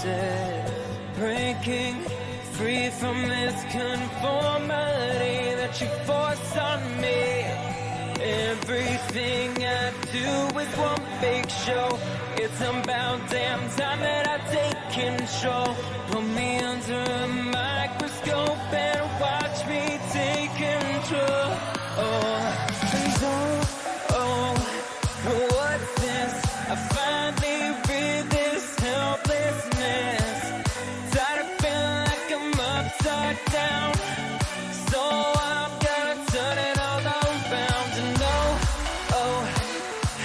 said. Breaking free from this conformity that you force on me. Everything I do is one big show. It's about damn time that I take control. Put me under a microscope and watch me take control. What's this? I finally read this helplessness. Tired of feeling like I'm upside down, so I'm gonna turn it all around. And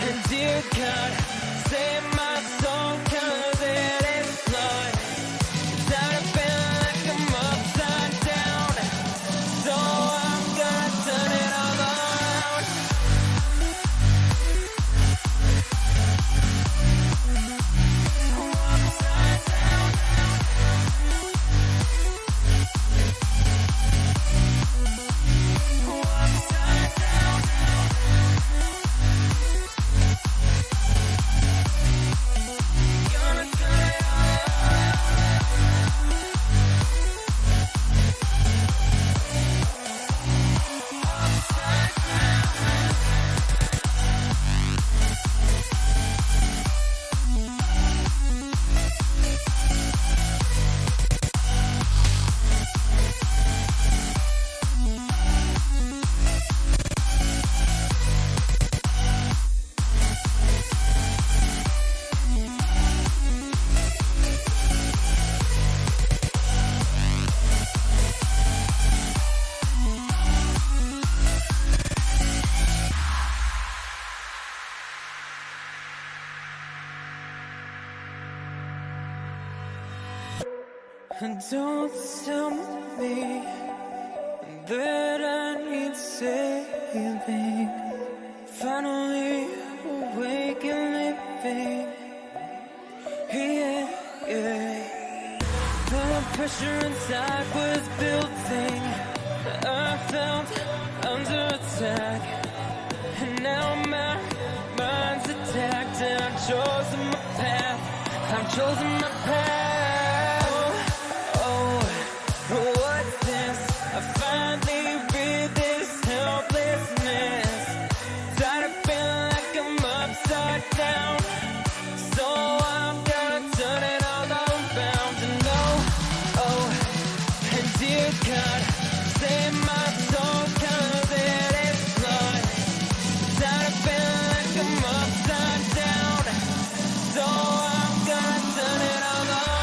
and dear God, save my soul, 'cause it is flawed. Tired of feeling like I'm upside down, so I'm gonna turn it all around. Upside down. Upside down. Gonna turn it all upside down. Don't tell me that I need saving. Finally awake and living. Yeah. The pressure inside was building. I felt under attack, and now my mind's attacked. And I've chosen my path. I've chosen my path. What's this? I finally read this helplessness. Tired of feeling like I'm upside down, so I'm gonna turn it all around. And and dear God, save my soul, 'cause it is flawed. Tired of feeling like I'm upside down, so I'm gonna turn it all around.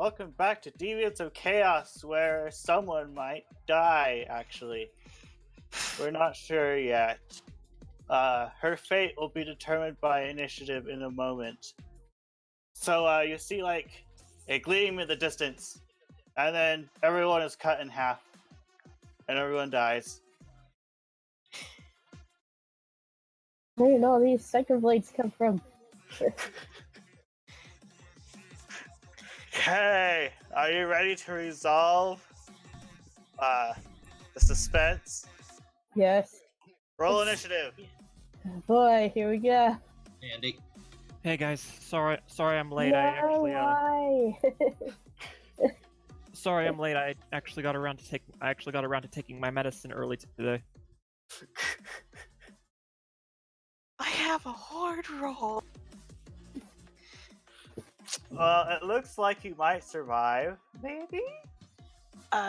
welcome back to Deviants of Chaos, where someone might die, actually. We're not sure yet. Her fate will be determined by initiative in a moment. So, you see, like, a gleam in the distance, and then everyone is cut in half, and everyone dies. Where did all these psycho blades come from? Okay, are you ready to resolve the suspense? Yes. Roll initiative. Boy, here we go. Andy. Hey guys, sorry I'm late. No, I actually why? sorry I'm late. I actually got around to taking my medicine early today. I have a hard roll. Well, it looks like you might survive. Maybe?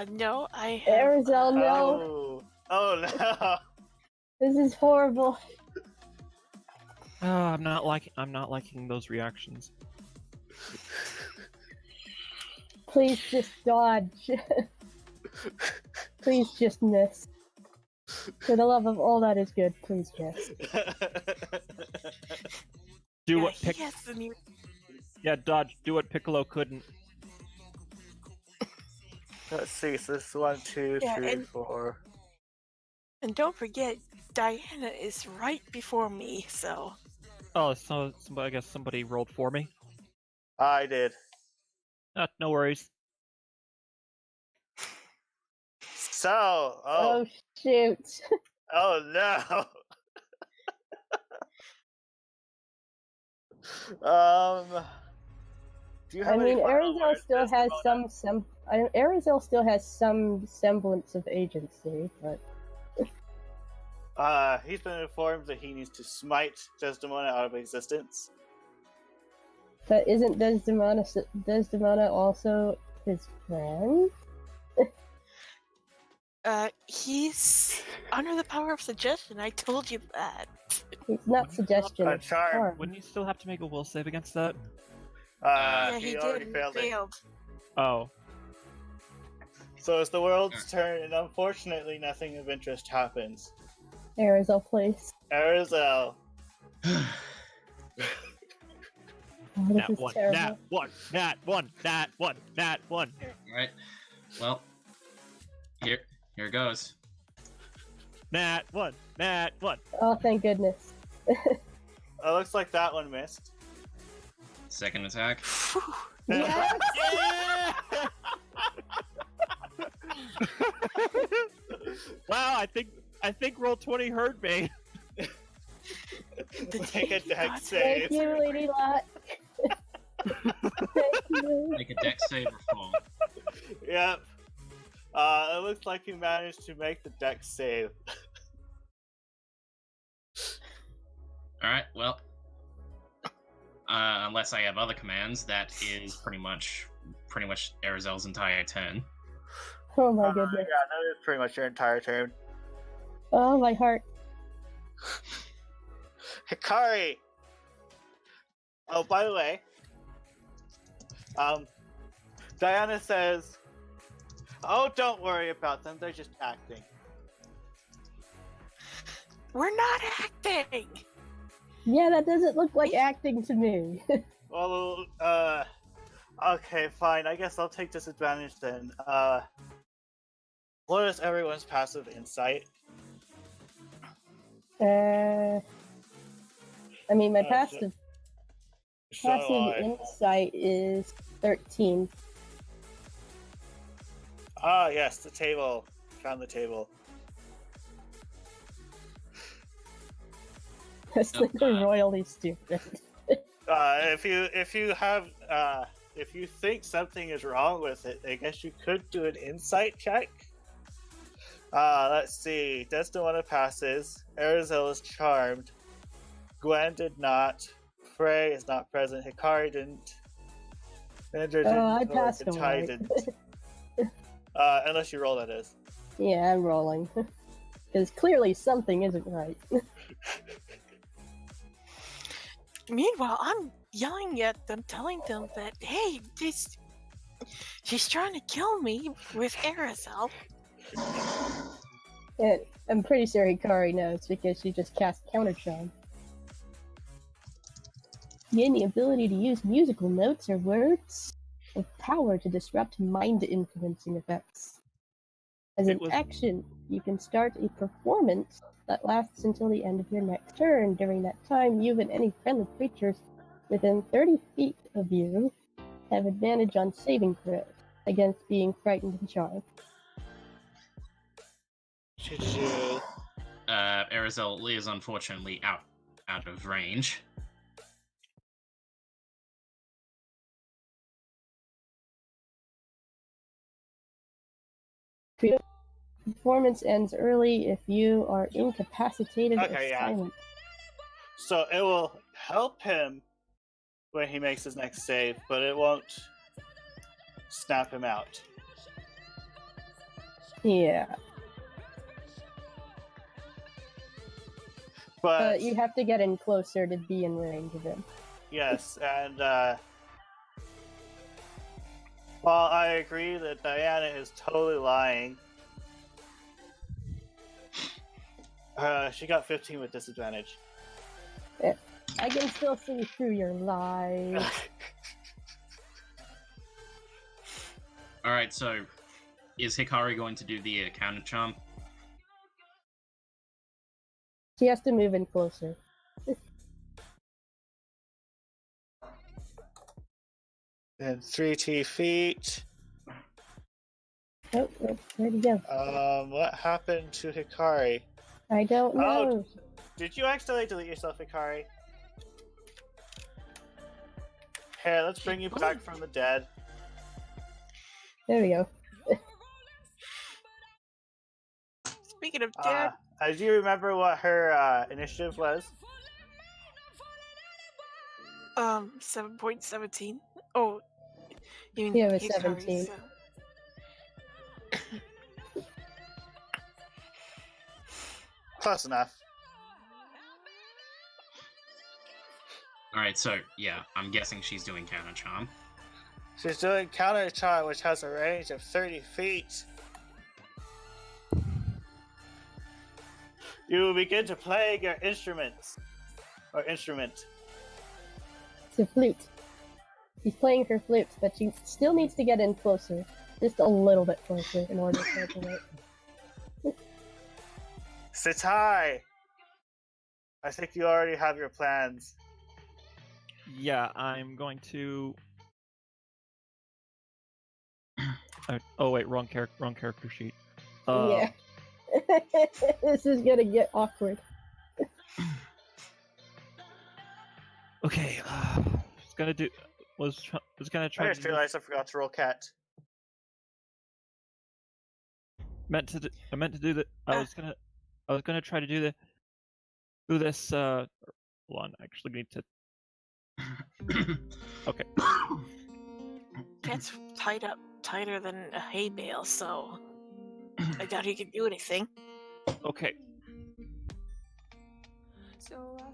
No, I have... Arizal, no. Oh no! This is horrible. Oh, I'm not liking those reactions. Please just dodge. Please just miss. For the love of all that is good, please miss. Do yeah, what he hasn't even... Yeah, dodge. Do what Piccolo couldn't. Let's see, so this is 1, 2, Yeah, 3, and- 4. And don't forget, Diana is right before me, so... Oh, so I guess somebody rolled for me. I did. No worries. So, Oh shoot. oh no! Do you I have any mean, final Arizal words, still has Desdemona? Arizal still has some semblance of agency, but He's been informed that he needs to smite Desdemona out of existence. but isn't Desdemona also his friend? He's under the power of suggestion, I told you that. It's not suggestion. A It's charm. charm. Wouldn't you still have to make a will save against that? Yeah, he he already did, failed it. failed. Oh. So it's the world's turn, and unfortunately nothing of interest happens. Arizal, please. Arizal. Oh, this Nat is one. terrible. Nat one. Nat one. Nat one. Nat one. Alright. Well, here goes. Nat one. Nat one. Oh, thank goodness. It looks like that one missed. Second attack. Yes! Yeah! Wow, I think roll 20 heard me. Take a dex Thank save. you, Lady Luck. Thank you. Make a dex save or fall. Yep. It looks like you managed to make the dex save. Alright, well. Unless I have other commands, that is pretty much Arizal's entire turn. Oh my Yeah, goodness. that is pretty much your entire turn. Oh, my heart. Hikari! Oh, by the way, Diana says, "Oh, don't worry about them, they're just acting." We're not acting! Yeah, that doesn't look like acting to me. Well, okay, fine, I guess I'll take disadvantage then. What is everyone's passive insight? I mean, my passive So do I. insight is 13. Ah, yes, the table. Found the table. That's like royally stupid. If you think something is wrong with it, I guess you could do an insight check. Let's see. Desdemona passes. Arizal is charmed. Gwen did not. Frey is not present. Hikari didn't. Andrew didn't. I or passed Ty away. didn't. Unless you roll, that is. Yeah, I'm rolling. Because clearly something isn't right. Meanwhile, I'm yelling at them, telling them that, hey, She's trying to kill me with Aerosol. And I'm pretty sure Hikari knows because she just cast Counter Charm. Gain the ability to use musical notes or words with power to disrupt mind-influencing effects. As an action, you can start a performance that lasts until the end of your next turn. During that time, you and any friendly creatures within 30 feet of you have advantage on saving throws against being frightened and charmed. Arizal is unfortunately out of range. Performance ends early if you are incapacitated or silent. So it will help him when he makes his next save, but it won't snap him out. Yeah. But you have to get in closer to be in range of him. Yes, and while I agree that Diana is totally lying, she got 15 with disadvantage. I can still see through your lies. Alright, so is Hikari going to do the counter charm? She has to move in closer. And 3T feet. Oh, where'd he go? What happened to Hikari? I don't know. Oh, did you accidentally delete yourself, Hikari? Here, let's bring you back from the dead. There we go. Speaking of dead, Do you remember what her initiative was? 7.17. Oh, you mean Yeah, it was Hikari, 17. so- Close enough. Alright, so yeah, I'm guessing she's doing counter charm. She's doing counter charm, which has a range of 30 feet. You will begin to play your instruments. Or instrument. It's a flute. She's playing her flute, but she still needs to get in closer. Just a little bit closer in order to open it. Sitai! I think you already have your plans. Yeah, I'm going to. Oh wait, wrong character sheet. Yeah. This is gonna get awkward. Okay, was gonna do. Was gonna I try. just realized I forgot to roll cat. I meant to do that. I was gonna try to do this. Hold on, I actually need to. Okay. Cat's tied up tighter than a hay bale, so I doubt he can do anything. Okay.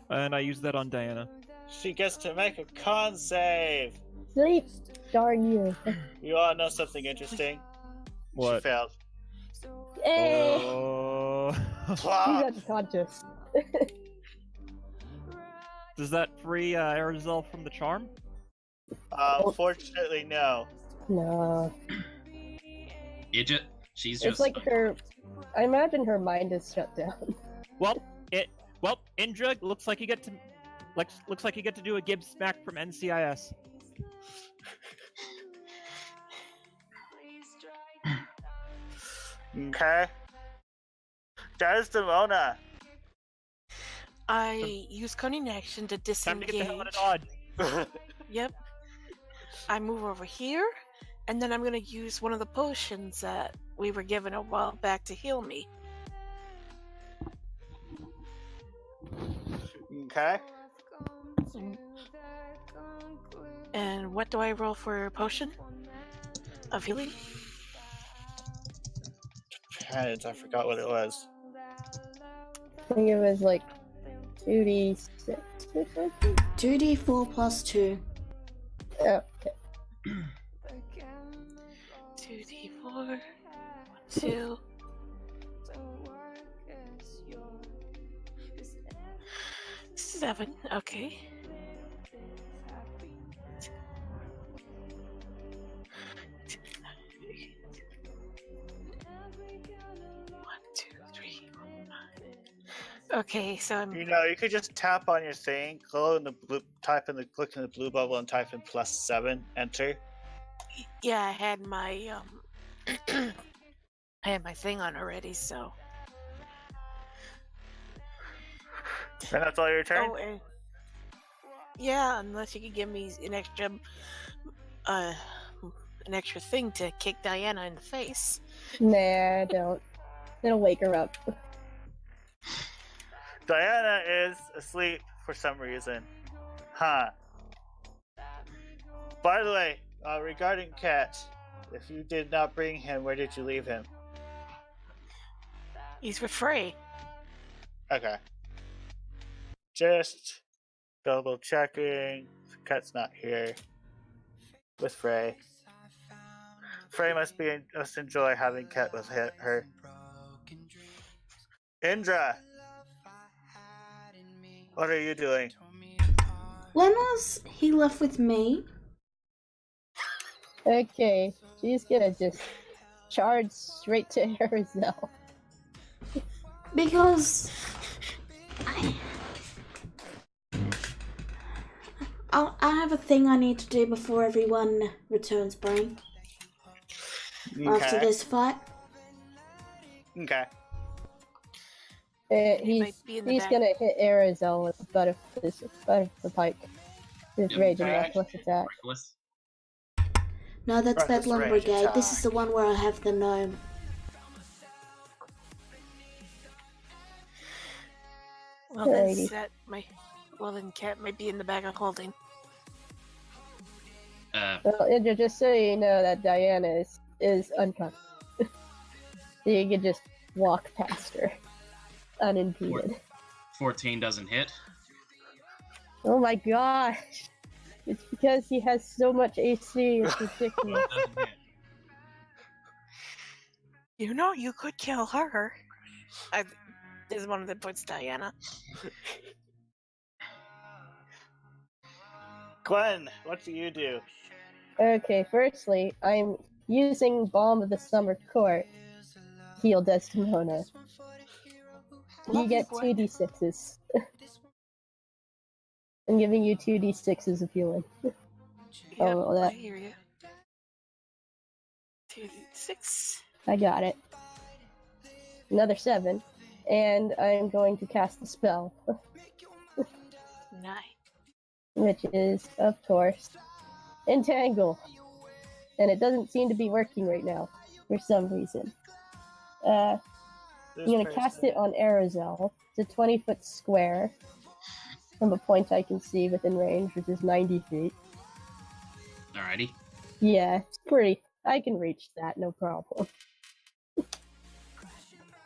And I used that on Diana. She gets to make a con save! Sleep! Darn you. You all know something interesting? What? She failed. Hey! Oh. He's Plop! unconscious. Does that free Arizal from the charm? Fortunately, no. No. She's just. It's like her. I imagine her mind is shut down. Well, Indra, looks like you get to do a Gibbs smack from NCIS. Okay. Desdemona! I use cunning action to Time to disengage. get the hell out of Dodge. Yep. I move over here, and then I'm gonna use one of the potions that we were given a while back to heal me. Okay. And what do I roll for a potion of healing? Depends, I forgot what it was. I think it was like 2d6 or something? 2d4 plus 2. Oh, okay. 4, 2. 7. Okay. 1, 2, 3, 4, 5. Okay, so I'm. You know, you could just tap on your thing, go in the blue, click in the blue bubble, and type in +7, enter. Yeah, I had my I had my thing on already, so. And that's all your turn. Oh, and yeah, unless you could give me an extra thing to kick Diana in the face. Nah, don't. It'll wake her up. Diana is asleep for some reason. Huh. By the way, regarding Cat, if you did not bring him, where did you leave him? He's with Frey. Okay. Just double checking. Cat's not here. With Frey. Frey must enjoy having Cat with her. Indra! What are you doing? When was he left with me? Okay, she's gonna just charge straight to Arizal. Because I have a thing I need to do before everyone returns brain. After this fight. Okay. He's gonna hit Arizal with the butt of the pike. His rage and reckless attack. Reckless. No, that's Reckless Bedlam rage Brigade. attack. This is the one where I have the gnome. Well, then Alrighty. then Cat might be in the bag of holding. Well, Indra, just so you know that Diana is unconscious. So you can just walk past her unimpeded. 14 doesn't hit. Oh my gosh! It's because he has so much AC, it's ridiculous. Doesn't hit. You know, you could kill her. Is one of the points, Diana. Gwen, what do you do? Okay, firstly, I'm using Balm of the Summer Court to heal Desdemona. You get 2d6s. I'm giving you 2d6s of healing. Oh, that. I hear you. 2d6. I got it. Another 7. And I'm going to cast a spell. 9. Which is, of course, Entangle. And it doesn't seem to be working right now, for some reason. I'm going to cast it on Arizal. It's a 20-foot square from a point I can see within range, which is 90 feet. Alrighty. Yeah, it's pretty. I can reach that, no problem.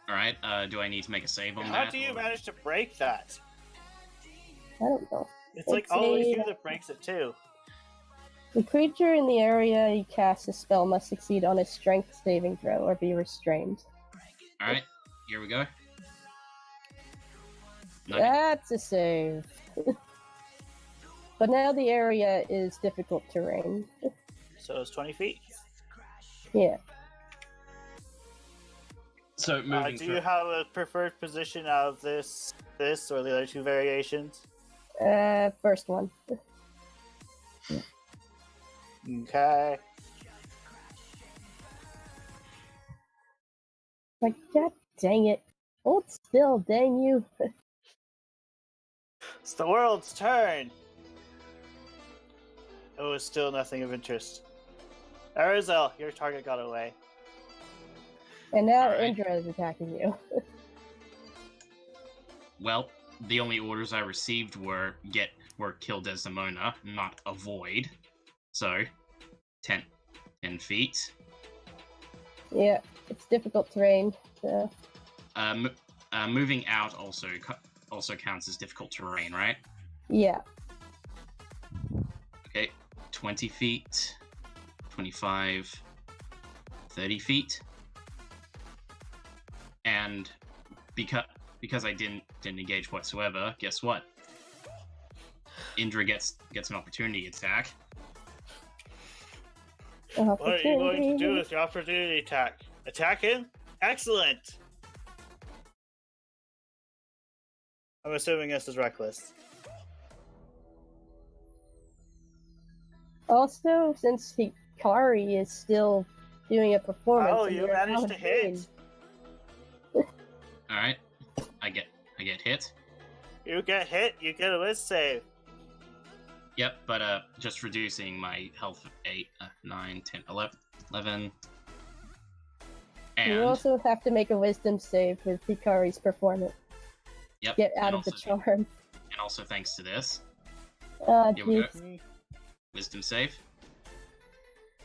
Alright, do I need to make a save on that? How do you manage to break that? I don't know. It's like only you that breaks it too. The creature in the area you cast a spell must succeed on a strength saving throw or be restrained. Alright, here we go. That's a save. But now the area is difficult terrain. So it's 20 feet. Yeah. So moving Do you have a preferred position of this or the other two variations? First one. Okay. Like, god dang it. Hold still, dang you. It's the world's turn. Oh, it's still nothing of interest. Arizal, your target got away. And now Alright. Indra is attacking you. Well, the only orders I received were kill Desdemona, not avoid. So, 10 feet. Yeah, it's difficult terrain, so... Moving out also counts as difficult terrain, right? Yeah. Okay, 20 feet, 25, 30 feet. And because I didn't engage whatsoever, guess what? Indra gets an opportunity attack. What are you going to do with your opportunity attack? Attack him? Excellent! I'm assuming this is reckless. Also, since Hikari is still doing a performance, Oh, and you they're managed out to of hit! range. Alright. I get hit. You get hit, you get a whiz save. Yep, but just reducing my health of 8, 9, 10, 11. And You also have to make a wisdom save with Hikari's performance. yep, Get out and of the also- charm. And also thanks to this. Here we go. Jeez. Wisdom save.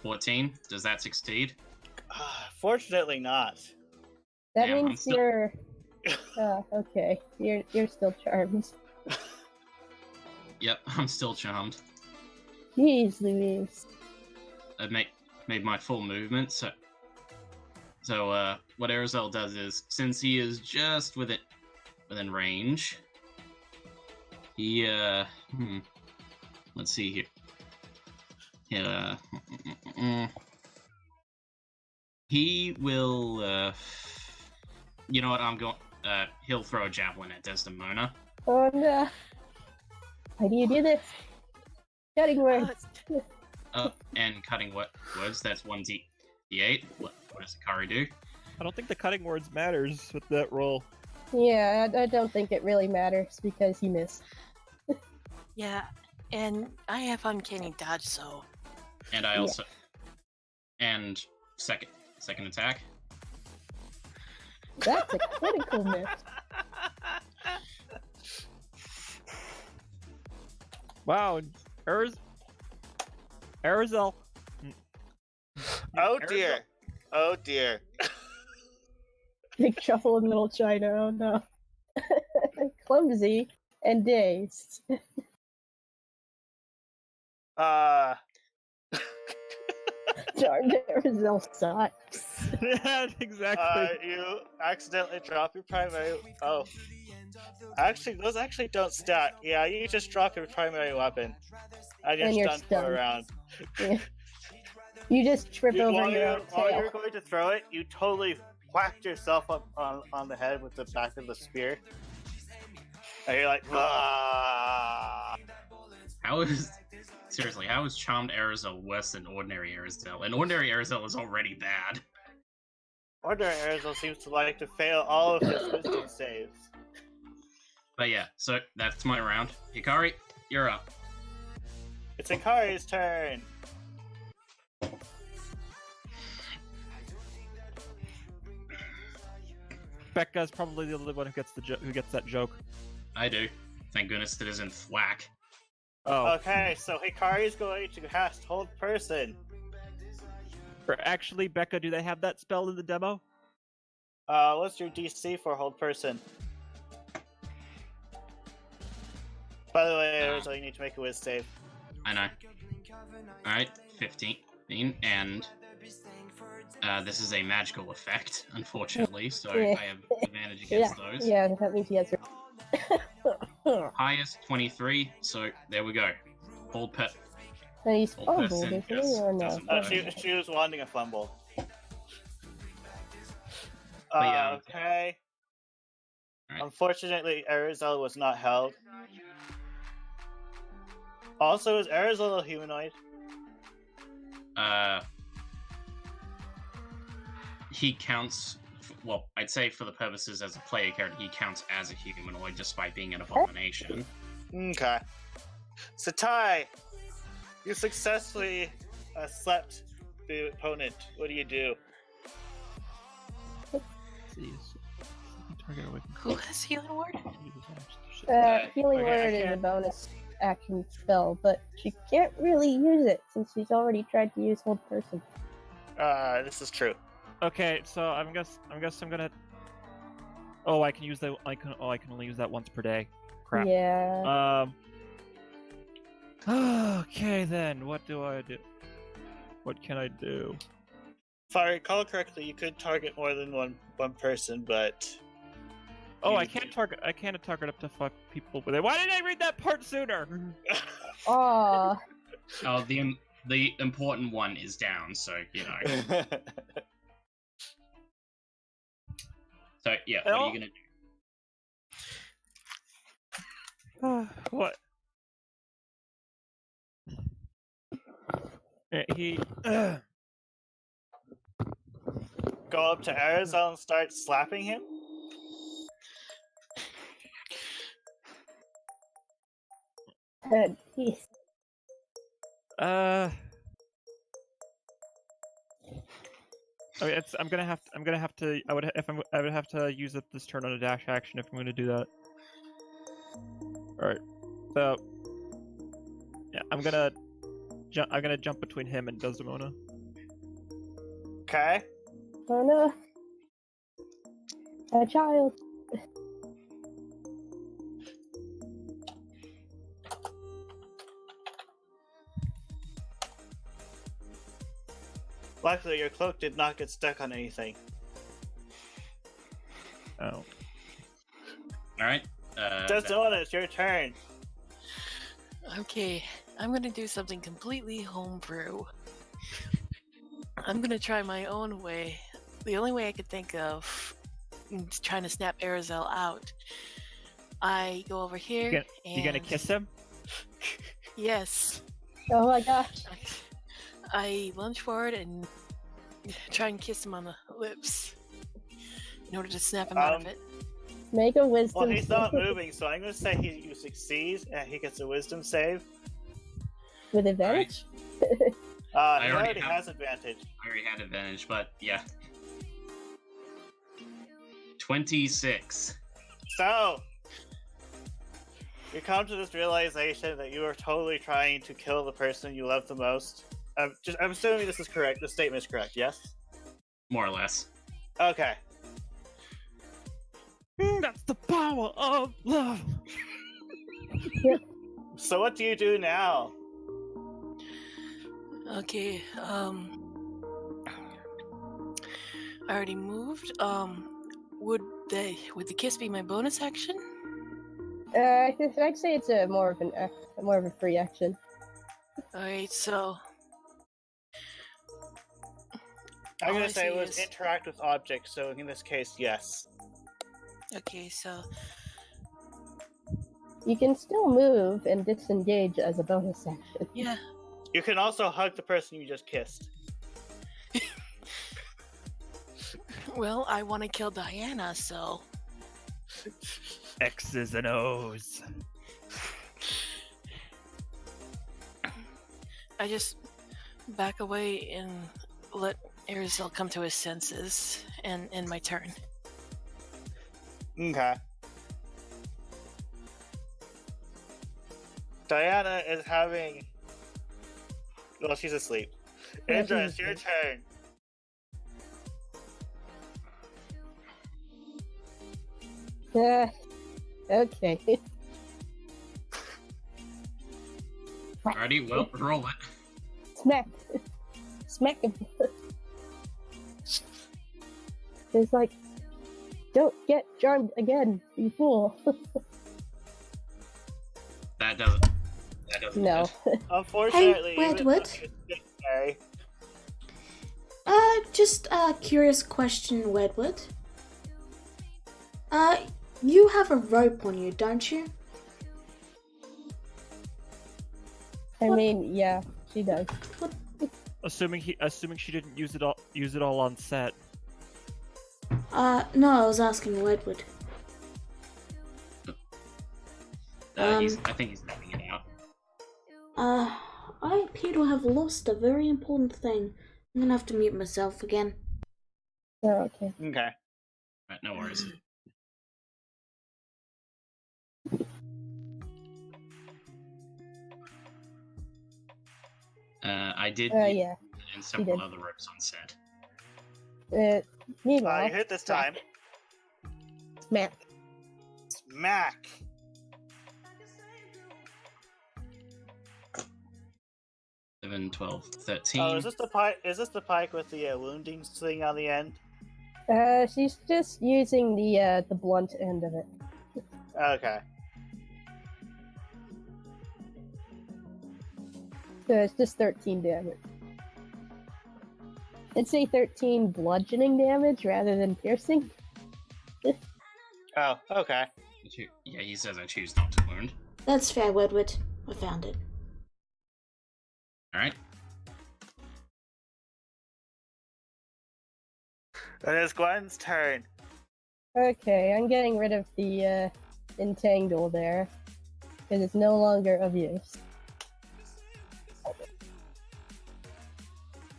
14. Does that succeed? Fortunately not. That Damn, I'm means still- you're... okay. You're still charmed. Yep, I'm still charmed. Jeez Louise. I've made my full movement, so what Arizal does is, since he is just within range, he let's see here. He will you know what, I'm going he'll throw a javelin at Desdemona. Oh no. Why do you do this? Cutting words. And cutting words, that's 1d8. What does Hikari do? I don't think the cutting words matters with that roll. Yeah, I don't think it really matters because he missed. Yeah, and I have uncanny dodge, so And I also and second attack. That's a critical miss. Wow, Arizal. Oh dear. Oh dear. Big shuffle in Little China, oh no. Clumsy and dazed. Darn Arizal sucks. Yeah, exactly. You accidentally drop your primary. Oh. Actually, those actually don't stack. Yeah, you just drop your primary weapon. And you're stunned for a round. Yeah. You just trip over While your own while tail. you're going to throw it, you totally whacked yourself up on the head with the back of the spear. And you're like, ah. How is Charmed Arizal worse than Ordinary Arizal? And Ordinary Arizal is already bad. Ordinary Arizal seems to like to fail all of his wisdom saves. But yeah, so that's my round. Hikari, you're up. It's Hikari's turn. Becca's probably the only one who gets that joke. I do. Thank goodness it isn't thwack. Oh, Okay, so Hikari's going to cast Hold Person. actually, Becca, do they have that spell in the demo? What's your DC for Hold Person? By the way, Arizal, you need to make a Wiz save. I know. Alright, 15. And this is a magical effect, unfortunately, so Yeah. I have advantage against those. Yeah, that means he has. Highest 23, so there we go. Hold pet. And he's Hold fumbled, person isn't he, just or no? doesn't work. She was wanting a fumble. yeah. Okay. Alright. Unfortunately, Arizal was not held. Also, is Arizal a humanoid? He counts. Well, I'd say for the purposes as a player character, he counts as a humanoid despite being an abomination. Okay. Satai, you successfully slept the opponent. What do you do? who has healing word? Healing Okay, Word is a bonus action spell, but she can't really use it since she's already tried to use Hold Person. This is true. Okay, so I guess I'm gonna. Oh, I can use that. I can only use that once per day. Crap. Yeah. Okay then. What do I do? What can I do? If I recall correctly, you could target more than one person, but Oh, I can't target up to 5 people with it. Why didn't I read that part sooner? Aw. Oh, the important one is down, so you know. So yeah, what are you gonna do? What? He. go up to Arizal and start slapping him. Jeez. Okay, I'm gonna have to. I would have to use it this turn on a dash action if I'm gonna do that. All right. So. Yeah, I'm gonna jump between him and Desdemona. Okay. Oh no. A child. Luckily, your cloak did not get stuck on anything. Oh. Alright. Desdemona, it's your turn. Okay, I'm gonna do something completely homebrew. I'm gonna try my own way. The only way I could think of trying to snap Arizal out. I go over here You gonna kiss him? Yes. Oh my gosh. I lunge forward and try and kiss him on the lips in order to snap him out of it. Make a wisdom. Well, he's not moving, so I'm going to say you succeed and he gets a wisdom save. With advantage? He already already has advantage. I already had advantage, but yeah. 26. So, you come to this realization that you are totally trying to kill the person you love the most. I'm assuming this is correct. The statement is correct, yes? More or less. Okay. That's the power of love. So what do you do now? Okay, I already moved. Would the kiss be my bonus action? I'd say it's more of a free action. Alright, so I'm All going I to say it see was is- interact with objects, so in this case, yes. okay, so You can still move and disengage as a bonus action. yeah. You can also hug the person you just kissed. Well, I want to kill Diana, so X's and O's. I just back away and let Arizal come to his senses and end my turn. Okay. Diana is having... Well, she's asleep. Yeah, Indra, she's it's your asleep. turn. Okay. Alrighty, well, roll it. Smack. Smack him. It's like, don't get charmed again, you fool. That doesn't No. hit. Unfortunately, Hey, even Wedwood. though you're stationary, Just a curious question, Wedwood. You have a rope on you, don't you? I mean, yeah, she does. Assuming she didn't use it all on set. No, I was asking Wedwood. I think he's letting it out. I appear to have lost a very important thing. I'm gonna have to mute myself again. Oh, okay. okay. Right, no worries. I did Yeah. and several did. other ropes on set. Meanwhile, You hit this time. smack. Smack. The 11, 12, 13. Oh, is this the pike? Is this the pike with the wounding thing on the end? She's just using the blunt end of it. Okay. So it's just 13 damage. I'd say 13 bludgeoning damage rather than piercing. Oh, okay. Yeah, he says I choose not to wound. That's fair, Woodward. I found it. Alright. It is Gwen's turn. Okay, I'm getting rid of the entangle there because it's no longer of use.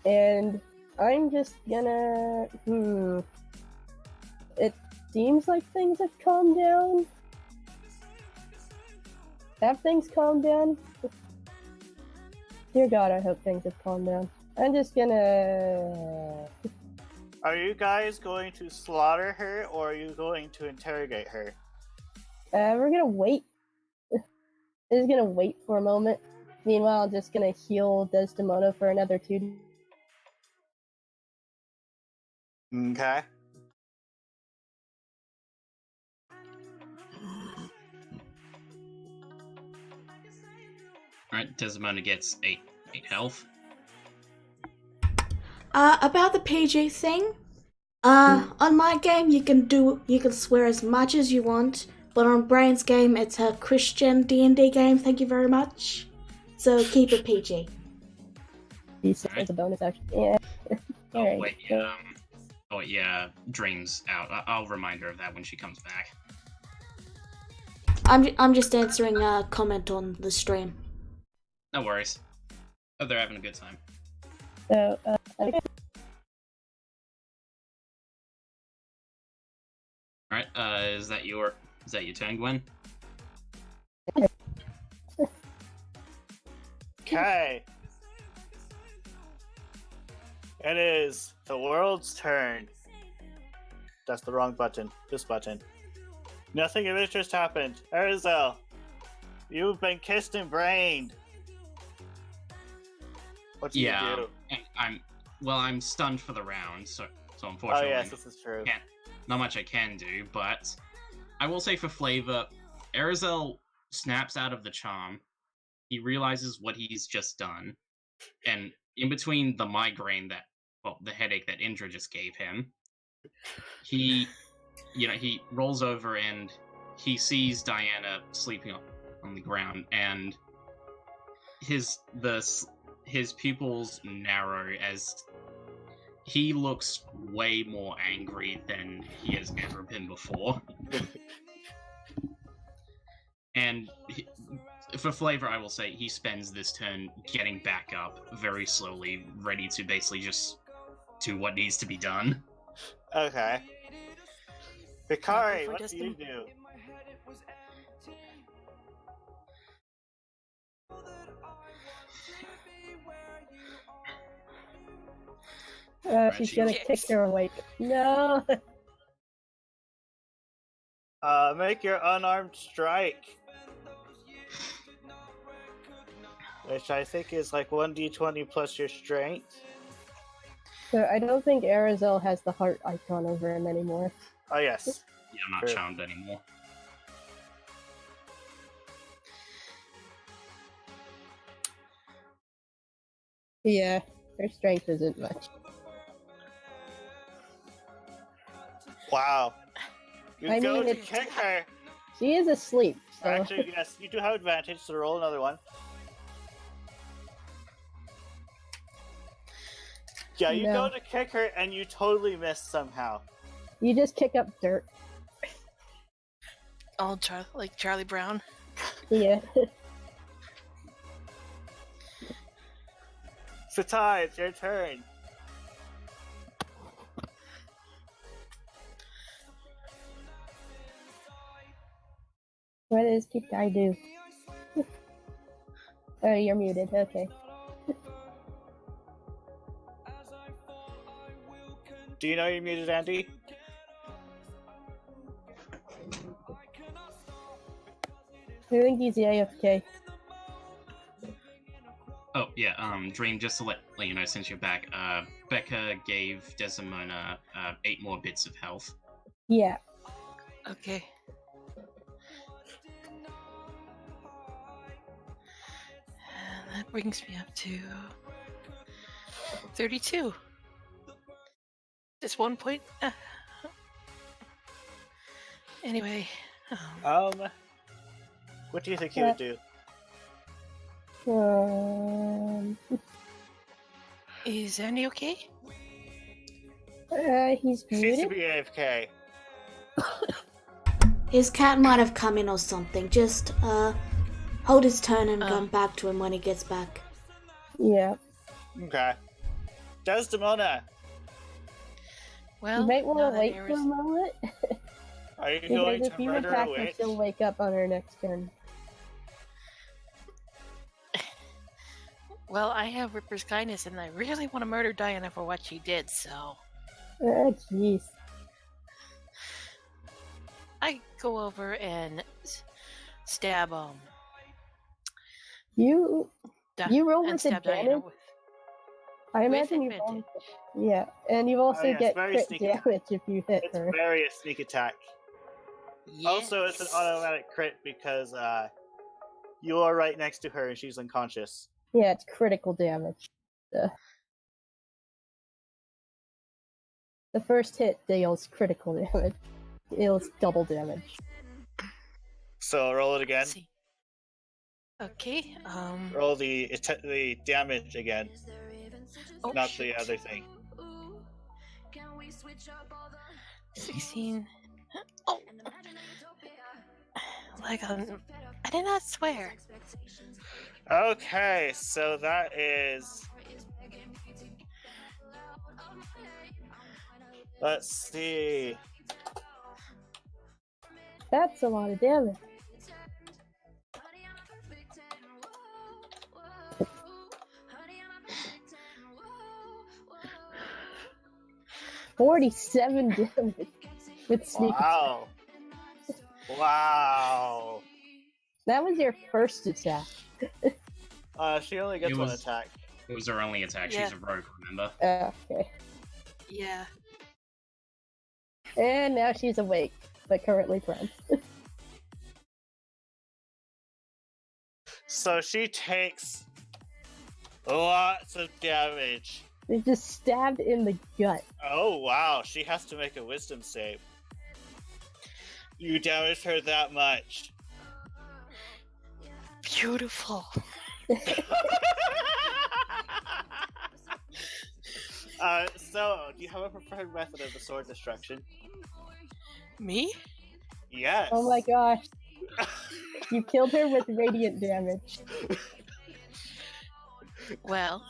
And I'm just gonna. It seems like things have calmed down. Have things calmed down? Dear God, I hope things have calmed down. I'm just gonna. Are you guys going to slaughter her, or are you going to interrogate her? We're gonna wait. I'm just gonna wait for a moment. Meanwhile, I'm just gonna heal Desdemona for another 2. Okay. Alright, Desdemona gets 8 health. About the PG thing. On my game you can swear as much as you want, but on Brain's game it's a Christian D&D game. Thank you very much. So keep it PG. As a bonus action. Yeah. Wait, Dream's out. I'll remind her of that when she comes back. I'm just answering a comment on the stream. No worries. Oh, they're having a good time. So, Alright, is that your turn, Gwen? Okay. It is the world's turn. That's the wrong button. This button. Nothing of interest happened. Erzel, you've been kissed and brained. What do you do? And I'm stunned for the round, so unfortunately. Oh yes, this is true. Not much I can do, but I will say for flavor, Erzel snaps out of the charm. He realizes what he's just done, and in between the the headache that Indra just gave him, he rolls over and he sees Diana sleeping on the ground, and his pupils narrow as he looks way more angry than he has ever been before. And for flavor, I will say he spends this turn getting back up very slowly, ready to basically just do what needs to be done. Okay. Hikari, what do you do? she's gonna kick her awake. No! Make your unarmed strike. Which I think is like 1d20 plus your strength. So I don't think Erzel has the heart icon over him anymore. Oh yes. Yeah, I'm not charmed anymore. Yeah, her strength isn't much. Wow. You go to kick her. She is asleep, so... Actually, yes, you do have advantage, so roll another one. Yeah, you go to kick her and you totally miss somehow. You just kick up dirt. Oh, like Charlie Brown? Yeah. Satai, it's your turn. What does Keep Guy do? Oh, you're muted. Okay. Do you know you're muted, Andy? I think he's AFK. Oh, Dream, just to let you know, since you're back, Becca gave Desdemona 8 more bits of health. Yeah. Okay. And that brings me up to 32. Just 1 point. Anyway. What do you think he would do? Is Andy okay? He's He seems to muted. be AFK. His cat might have come in or something. Just hold his turn and come back to him when he gets back. Yeah. Okay. Desdemona, Well, You might want now to that wait for a moment. are you Because going if to you murder attack, a her, witch? she'll wake up on her next turn. Well, I have Ripper's kindness, and I really want to murder Diana for what she did, so Jeez. I go over and stab You roll and with the stab Diana damage. with I imagine you advantage. roll. Yeah, and you also yes, get very crit sneaky. damage if you hit It's her. very a sneak attack. Also, it's an Yes. automatic crit because you are right next to her and she's unconscious. Yeah, it's critical damage. The first hit deals critical damage. Deals double damage. So roll it again. Let's see. Okay. Roll the damage again, Oh, not shoot. the other thing. 16. Oh. Like I did not swear. Okay, so that is. Let's see. That's a lot of damage. $47 damage with sneak attack. Wow. Wow. That was your first attack. She only gets It one was- attack. It was her only attack. Yeah. She's a rogue, remember? Okay. Yeah. And now she's awake, but currently prone. So she takes lots of damage. They just stabbed in the gut. Oh wow, she has to make a wisdom save. You damaged her that much. Beautiful. So, do you have a preferred method of the sword destruction? Me? Yes. Oh my gosh. You killed her with radiant damage. Well,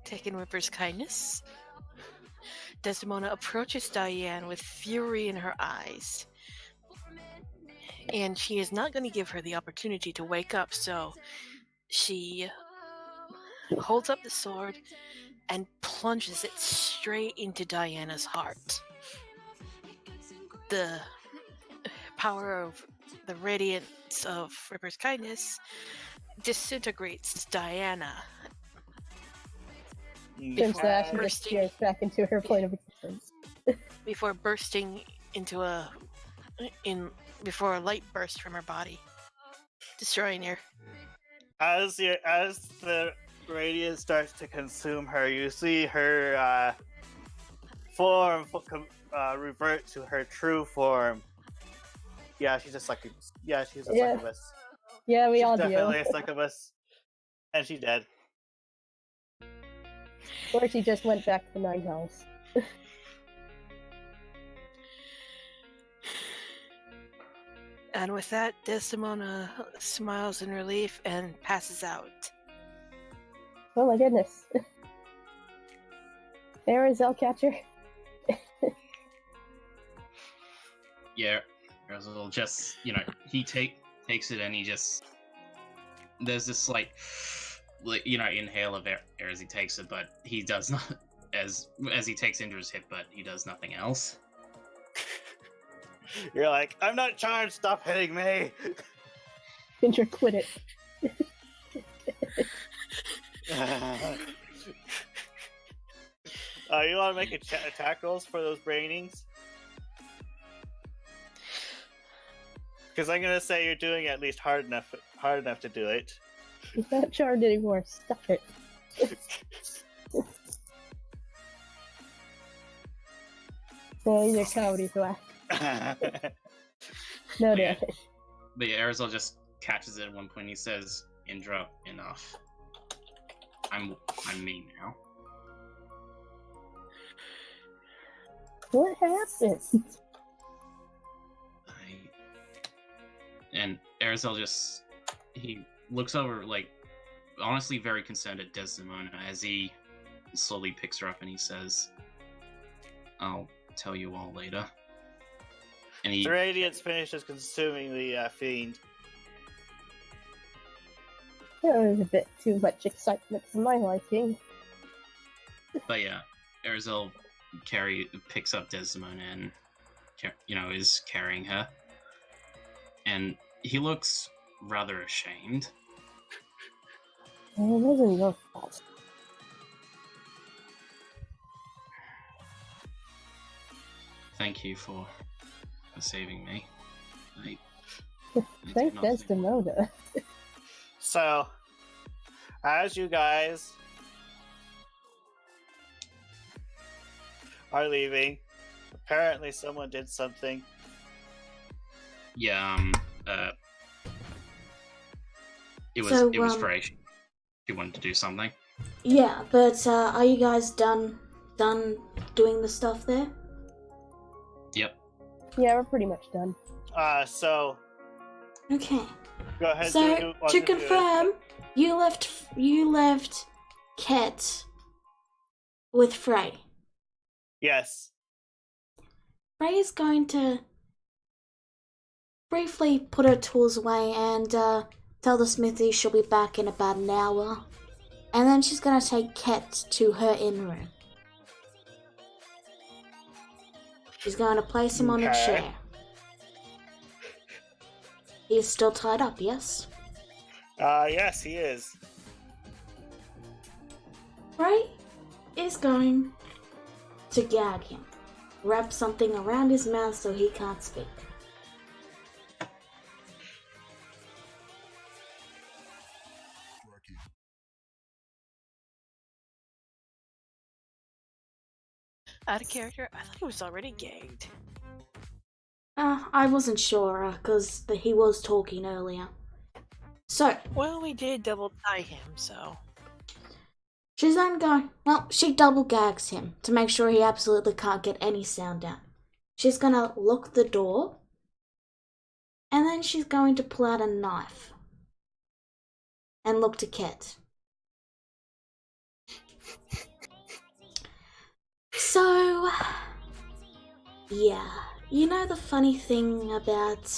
taking Ripper's kindness, Desdemona approaches Diane with fury in her eyes. And she is not going to give her the opportunity to wake up, so she holds up the sword and plunges it straight into Diana's heart. The power of the radiance of Ripper's kindness disintegrates Diana Since that, she just bursting. stares back into her plane of existence. before bursting into before a light burst from her body, destroying her. As the radiance starts to consume her, you see her form revert to her true form. Yeah, she's a succubus. Yeah, she's a Yeah. succubus. Yeah, we She's all definitely do. a succubus, and she's dead. Or she just went back to the Nine Hells. And with that, Desdemona smiles in relief and passes out. Oh my goodness. Arizal catcher. Yeah, Razzle just, he takes it and he just... There's this, inhale of air as he takes it, but he does not... As he takes into his hip, but he does nothing else. You're like, I'm not charged, stop hitting me! Ginger quit it. You want to make attack rolls for those brainings? Because I'm gonna say you're doing at least hard enough to do it. It's not charmed anymore. Stop it. So these are comedy flash. No Yeah. damage. But yeah, Arizal just catches it at one point. He says, "Indra, enough. I'm me now." What happened? And Arizal he looks over, like, honestly very concerned at Desdemona as he slowly picks her up and he says, "I'll tell you all later." And he The Radiance finishes consuming the fiend. That was a bit too much excitement for my liking. But yeah, Arizal picks up Desdemona and is carrying her, and he looks rather ashamed. It wasn't your fault. Thank you for saving me. I Thank did nothing. Desdemona. So, as you guys are leaving, apparently someone did something. Yeah, it was So, Frey. She wanted to do something. Yeah, but are you guys done doing the stuff there? Yep. Yeah, we're pretty much done. So Okay. go ahead. So to confirm, you left Ket with Frey. Yes. Frey is going to briefly put her tools away and tell the smithy she'll be back in about an hour. And then she's going to take Ket to her inn room. She's going to place him on a Okay. chair. He's still tied up, yes? Yes, he is. Frey is going to gag him. Wrap something around his mouth so he can't speak. Out of character, I thought he was already gagged. I wasn't sure, because he was talking earlier. So, Well, we did double tie him, so. she's then going, well, she double gags him to make sure he absolutely can't get any sound out. She's gonna lock the door, and then she's going to pull out a knife and look to Ket. So, yeah, you know the funny thing about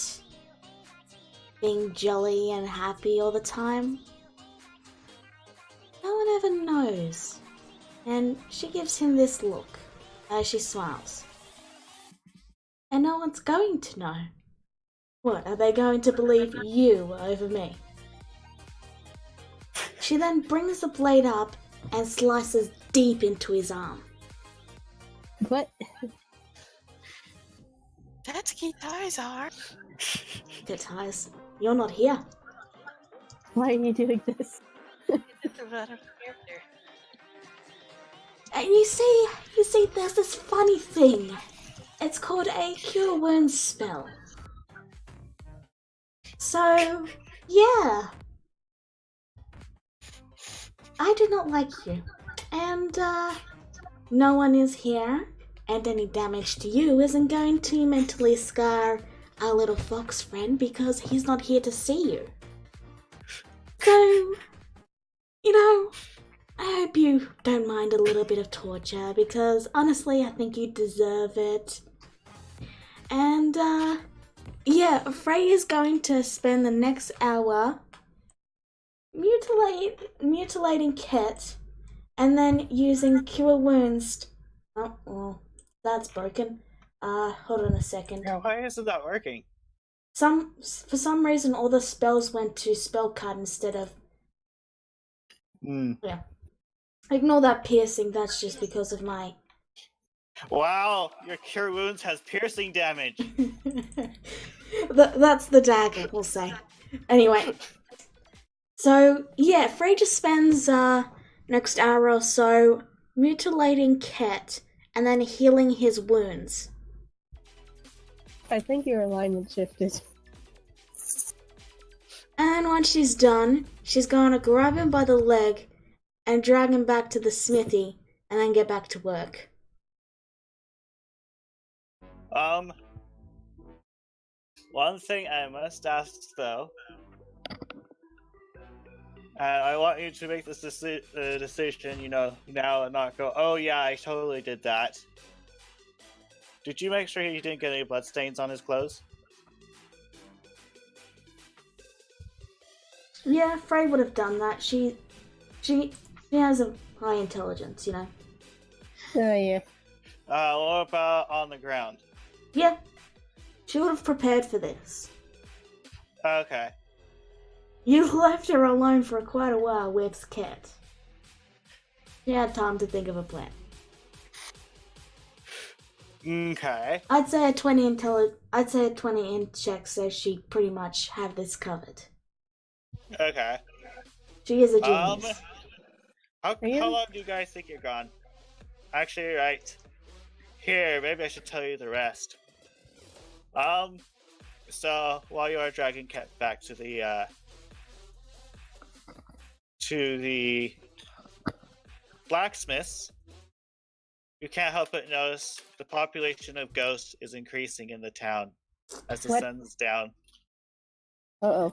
being jolly and happy all the time? No one ever knows. And she gives him this look as she smiles. And no one's going to know. What, are they going to believe you over me? She then brings the blade up and slices deep into his arm. What? That's key ties are. Good ties. You're not here. Why are you doing this? It's out of character. And you see, there's this funny thing. It's called a cure wounds spell. So, yeah. I do not like you. And, no one is here. And any damage to you isn't going to mentally scar our little fox friend because he's not here to see you. So, you know, I hope you don't mind a little bit of torture because honestly I think you deserve it. And yeah, Frey is going to spend the next hour mutilating Ket and then using cure wounds. Oh, well, that's broken. Hold on a second. Yeah, why isn't that working? For some reason all the spells went to spell card instead of Yeah. Ignore that piercing, that's just because of my... Wow, your cure wounds has piercing damage. That's the dagger, we'll say. Anyway. So, yeah, Frey just spends next hour or so mutilating Ket and then healing his wounds. I think your alignment shifted. And once she's done, she's gonna grab him by the leg and drag him back to the smithy and then get back to work. One thing I must ask though, and I want you to make this decision, now and not go, oh yeah, I totally did that. Did you make sure he didn't get any bloodstains on his clothes? Yeah, Frey would have done that. She has a high intelligence, Oh yeah. What about on the ground? Yeah. She would have prepared for this. Okay. You left her alone for quite a while with Ket. She had time to think of a plan. Okay. I'd say a 20 in check says she pretty much had this covered. Okay. She is a genius. How long do you guys think you're gone? Actually, right. Here, maybe I should tell you the rest. So while you are dragging Ket back to the blacksmiths, you can't help but notice the population of ghosts is increasing in the town as the sun is down. Uh-oh.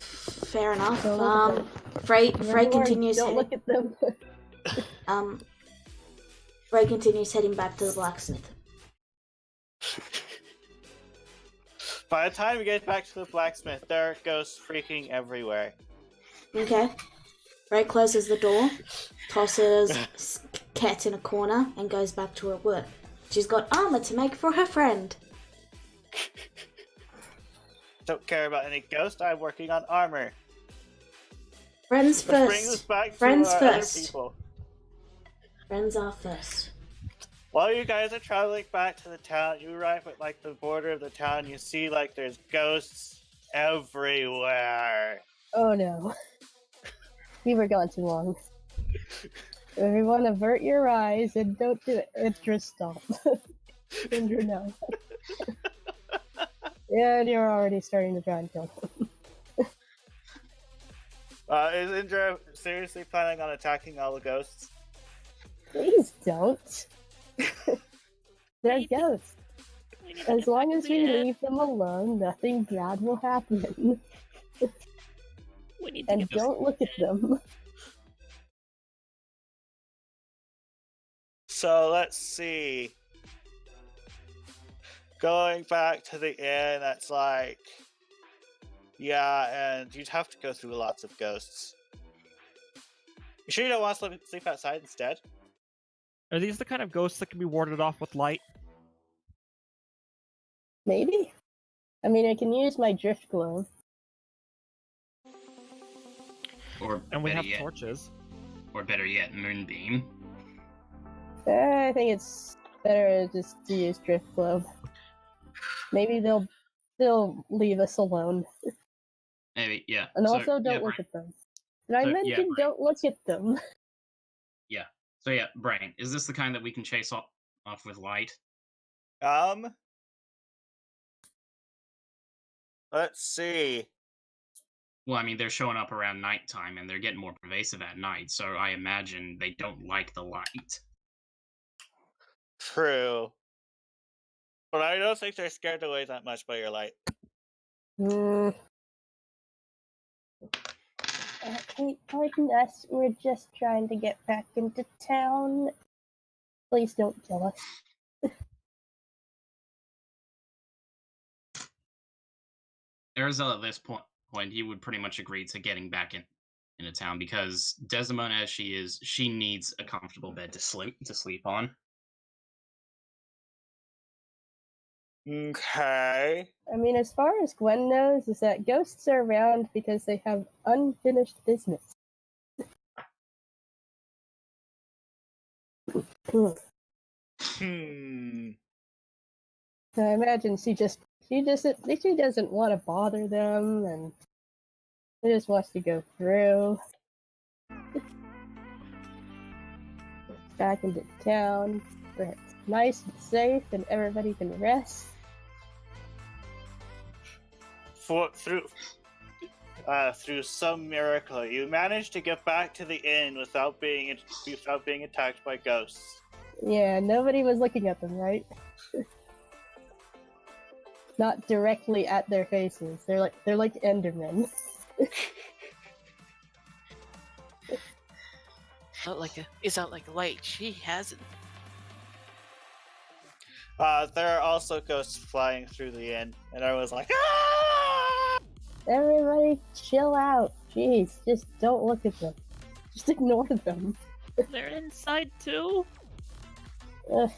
Fair enough. Frey continues. Don't look at them. Frey continues heading back to the blacksmith. By the time we get back to the blacksmith, there are ghosts freaking everywhere. Okay. Frey closes the door, tosses Ket in a corner, and goes back to her work. She's got armor to make for her friend. Don't care about any ghost, I'm working on armor. Friends first. Bring this back Friends to first. other people. Friends are first. While you guys are traveling back to the town, you arrive at the border of the town, you see there's ghosts everywhere. Oh no. We were gone too long. Everyone avert your eyes and don't do it. Indra, stop. Indra, no. Yeah, and you're already starting to try and kill them. Is Indra seriously planning on attacking all the ghosts? Please don't. They're ghosts. As long as we leave them alone, nothing bad will happen. And don't look at them. So let's see. Going back to the inn, that's yeah, and you'd have to go through lots of ghosts. You sure you don't want to sleep outside instead? Are these the kind of ghosts that can be warded off with light? Maybe. I mean, I can use my drift glow. And we have torches. Or better yet, moonbeam. I think it's better just to use drift glow. Maybe they'll leave us alone. Maybe, yeah. And also, don't look at them. Did I mention don't look at them? Yeah. So yeah, Brain, is this the kind that we can chase off with light? Let's see. Well, I mean, they're showing up around nighttime, and they're getting more pervasive at night, so I imagine they don't like the light. True. But I don't think they're scared away that much by your light. Hey, pardon us. We're just trying to get back into town. Please don't kill us. Arizel, at this point, he would pretty much agree to getting back into town because Desmond, as she is, she needs a comfortable bed to sleep on. Okay. I mean, as far as Gwen knows, is that ghosts are around because they have unfinished business. Hmm. I imagine she doesn't want to bother them, and she just wants to go through back into town where it's nice and safe and everybody can rest. Through some miracle, you managed to get back to the inn without being attacked by ghosts. Yeah, nobody was looking at them, right? Not directly at their faces. They're like Endermen. It's not like a light. She hasn't. There are also ghosts flying through the inn, and I was like, ah! Everybody chill out. Jeez, just don't look at them. Just ignore them. They're inside too. Ugh.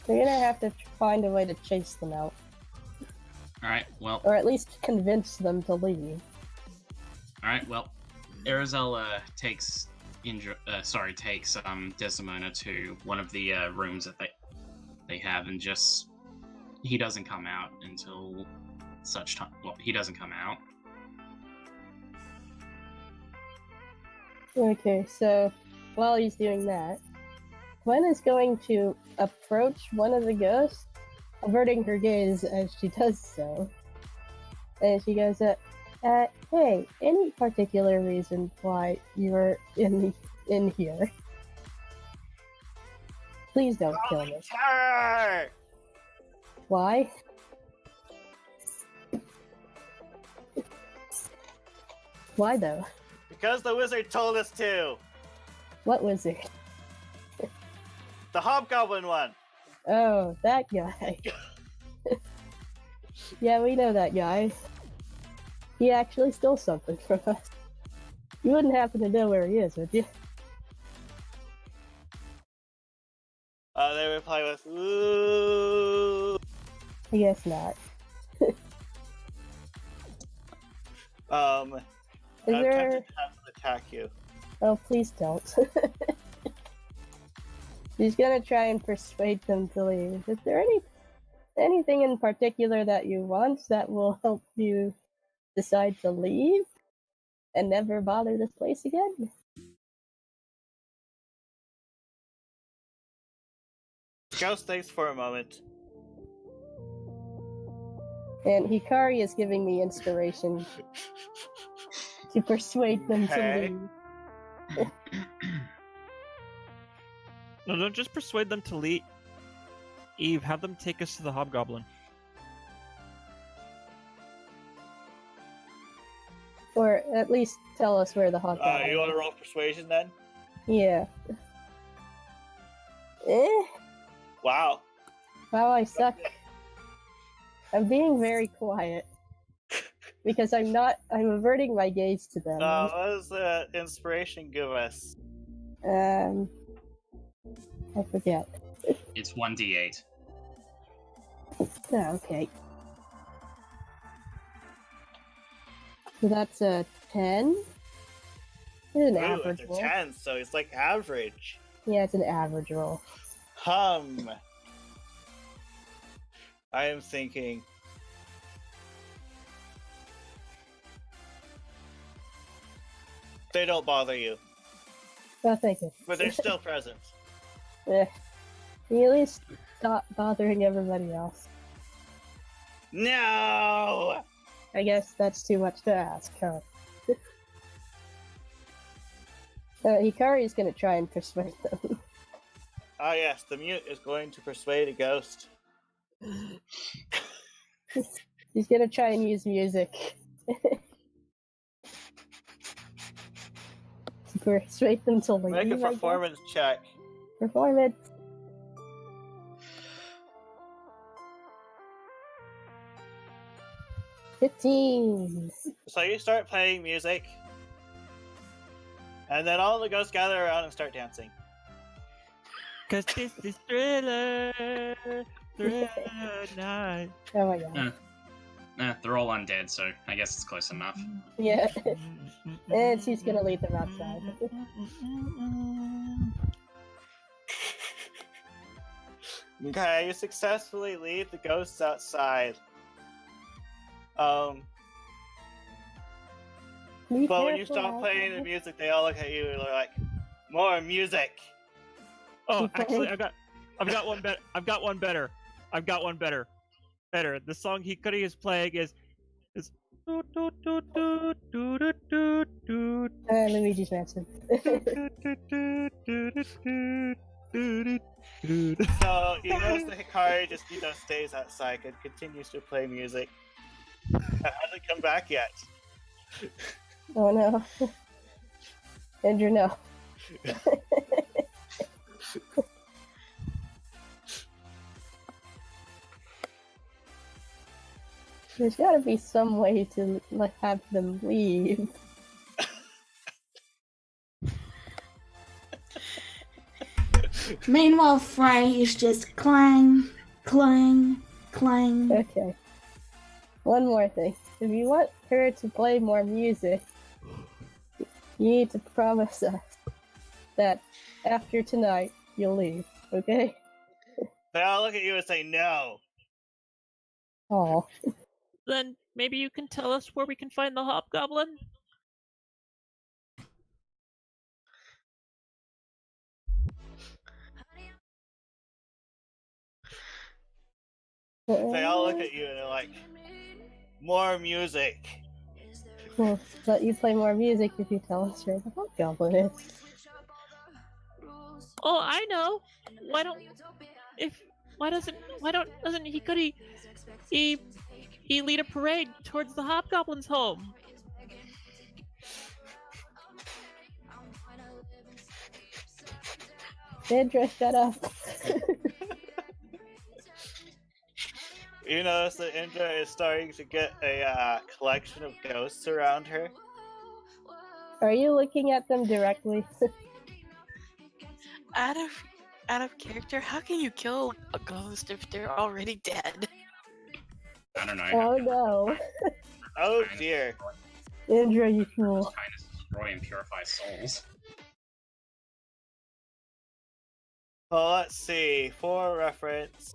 We're gonna have to find a way to chase them out. Alright, well, Or at least convince them to leave. Arizella takes Desdemona to one of the rooms that they have, and just he doesn't come out until such time. Well, he doesn't come out. Okay, so while he's doing that, Gwen is going to approach one of the ghosts, averting her gaze as she does so. And she goes, hey, any particular reason why you're in here? Please don't kill me. Terror! Why? Why though? Because the wizard told us to! What was it? The hobgoblin one! Oh, that guy. Yeah, we know that guy. He actually stole something from us. You wouldn't happen to know where he is, would you? They reply with, ooh. I guess not. I'm Is there... tempted to have to attack you. Oh, please don't. She's gonna try and persuade them to leave. Is there anything in particular that you want that will help you decide to leave and never bother this place again? Ghost thinks for a moment. And Hikari is giving me inspiration to persuade them Okay. to leave. No, don't just persuade them to leave. Eve, have them take us to the hobgoblin. Or at least tell us where the hobgoblin You want to is. roll persuasion then? Yeah. Wow. Wow, I suck. I'm being very quiet. Because I'm averting my gaze to them. What does the inspiration give us? I forget. It's 1d8. Oh, okay. So that's a 10? It's an Ooh, average it's a roll. 10, so it's like average. Yeah, it's an average roll. I am thinking. They don't bother you, Oh, thank you. but they're still present. Can you at least stop bothering everybody else? No! I guess that's too much to ask, huh? Hikari's gonna try and persuade them. Ah, yes, the mute is going to persuade a ghost. He's gonna try and use music. To persuade them to leave, Make a I guess. performance check. Performance. $15. So you start playing music, and then all the ghosts gather around and start dancing. 'Cause this is Thriller night. Oh my god. They're all undead, so I guess it's close enough. Yeah. And she's gonna lead them outside. Okay, you successfully lead the ghosts outside. But when you stop playing the music, they all look at you and they're like, "More music!" Oh, actually, I've got one better. I've got one better. The song Hikari is playing is. Luigi's Mansion. So you notice that Hikari just stays outside and continues to play music. It hasn't come back yet. Oh no. Andrew, no. There's gotta be some way to have them leave. Meanwhile, Frey is just clang, clang, clang. Okay. One more thing. If you want her to play more music, you need to promise us that after tonight, you'll leave, okay? They all look at you and say no. Oh. Then maybe you can tell us where we can find the hobgoblin? They all look at you and they're like, "More music." We'll let you play more music if you tell us where the hobgoblin is. Oh, I know. Doesn't he lead a parade towards the hobgoblin's home? Sandra, shut up. You notice that Indra is starting to get a collection of ghosts around her. Are you looking at them directly? Out of character, how can you kill a ghost if they're already dead? I don't know. Oh no. Oh dear. Indra, you fool. Kindness destroy and purify souls. Well, let's see. For reference,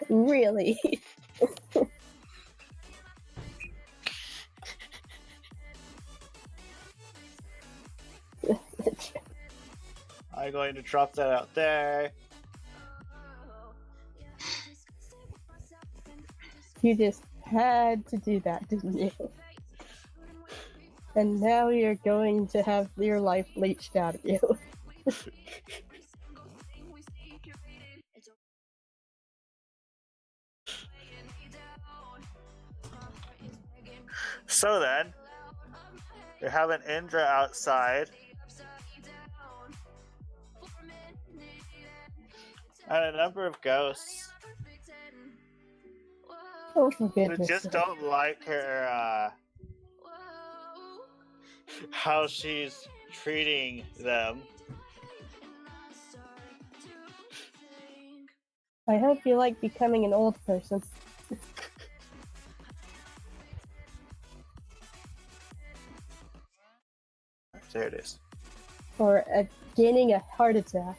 Really? I'm going to drop that out there. You just had to do that, didn't you? And now you're going to have your life leached out of you. So then, you have an Indra outside. And a number of ghosts Oh, for who goodness just sake. don't like her, how she's treating them. I hope you like becoming an old person. There it is. Or gaining a heart attack.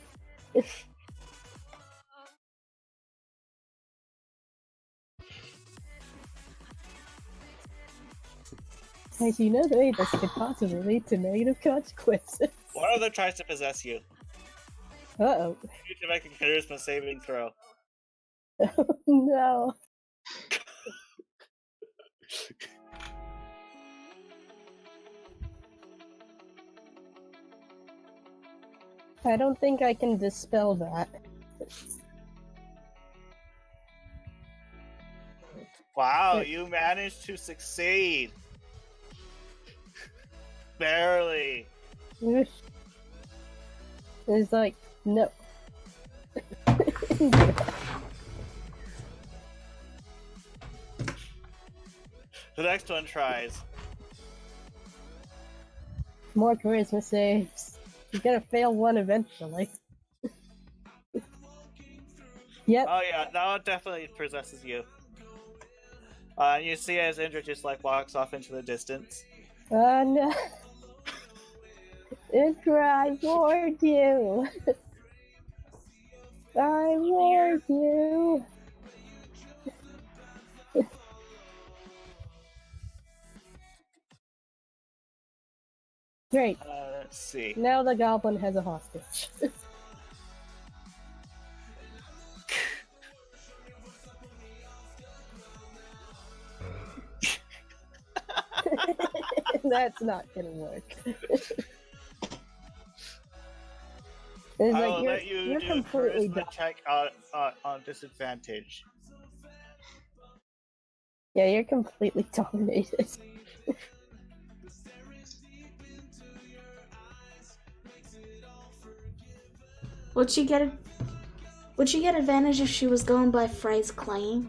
As you know, the way this could possibly lead to negative consequences. One of them tries to possess you. Uh-oh. You need to make a charisma saving throw. No. I don't think I can dispel that. Wow, you managed to succeed. Barely. It's like, no. The next one tries. More charisma saves. You're gonna fail one eventually. Yep. Oh yeah, that one definitely possesses you. You see as Indra just like walks off into the distance. Oh no. Indra, I warned you. I warned you. Great. Let's see. Now the goblin has a hostage. That's not gonna work. It's I like will let you you're do completely charisma done. check on disadvantage. Yeah, you're completely dominated. Would she get advantage if she was going by Frey's claim?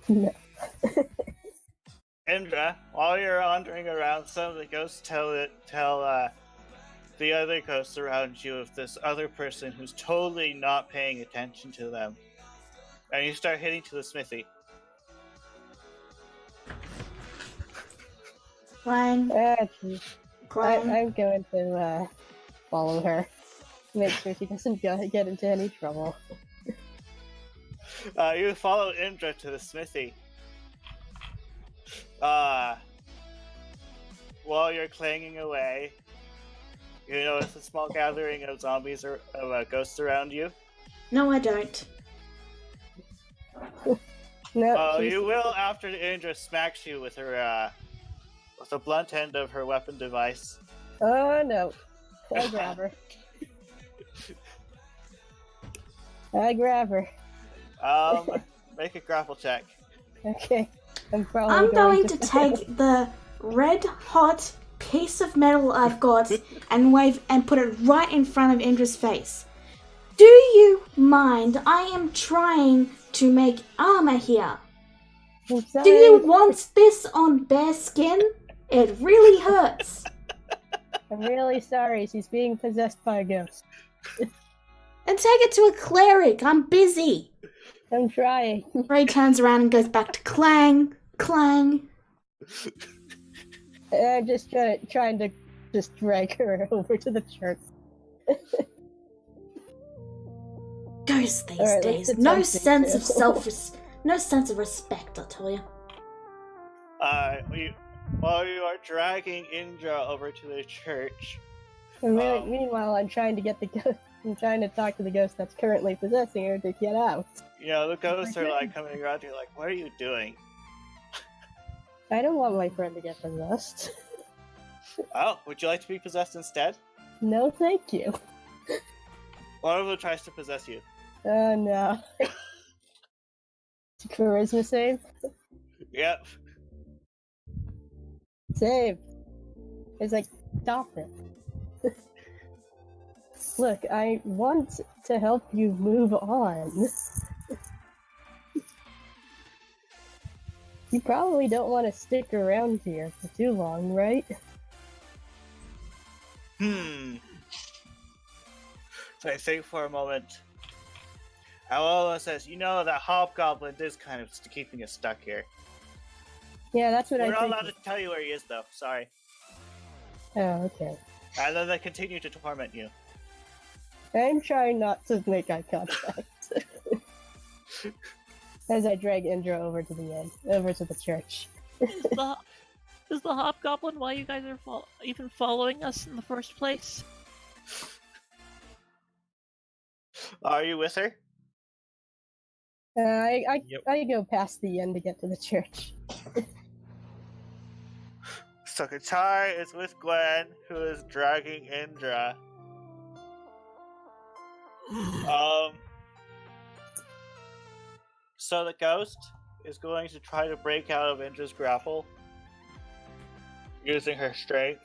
No. Indra, while you're wandering around, some of the ghosts tell the other ghosts around you of this other person who's totally not paying attention to them. And you start heading to the smithy. Clang. Actually, Clang. I'm going to follow her. Make sure she doesn't get into any trouble. You follow Indra to the smithy. While you're clanging away, you notice a small gathering of zombies or of ghosts around you. No, I don't. No, You will after Indra smacks you with her with the blunt end of her weapon device. Oh no. I grab her. I grab her. Make a grapple check. Okay. I'm probably I'm going to fail. take the red hot piece of metal I've got and wave and put it right in front of Indra's face. Do you mind? I am trying to make armor here. I'm sorry. Do you want this on bare skin? It really hurts. I'm really sorry. She's being possessed by a ghost. And take it to a cleric. I'm busy. I'm trying. Ray turns around and goes back to clang, clang. I'm just trying to just drag her over to the church. Ghosts these Alright, days. let's No attempt sense to. of no sense of respect, I tell you. While you are dragging Indra over to the church, Meanwhile, I'm trying to get the ghost. I'm trying to talk to the ghost that's currently possessing her to get out. the ghosts are like coming around you like, what are you doing? I don't want my friend to get possessed. Oh, would you like to be possessed instead? No, thank you. One of them tries to possess you. Oh no. Charisma save? Yep. Save. It's like, stop it. Look, I want to help you move on. You probably don't want to stick around here for too long, right? So I think for a moment. Alola says, that hobgoblin is kind of keeping us stuck here. Yeah, that's what We're I not think. allowed to tell you where he is, though. Sorry. Oh, okay. And then they continue to torment you. I'm trying not to make eye contact. As I drag Indra over to the church. Is the hobgoblin why you guys are even following us in the first place? Are you with her? I Yep. go past the end to get to the church. So Katar is with Gwen, who is dragging Indra. So the ghost is going to try to break out of Indra's grapple using her strength.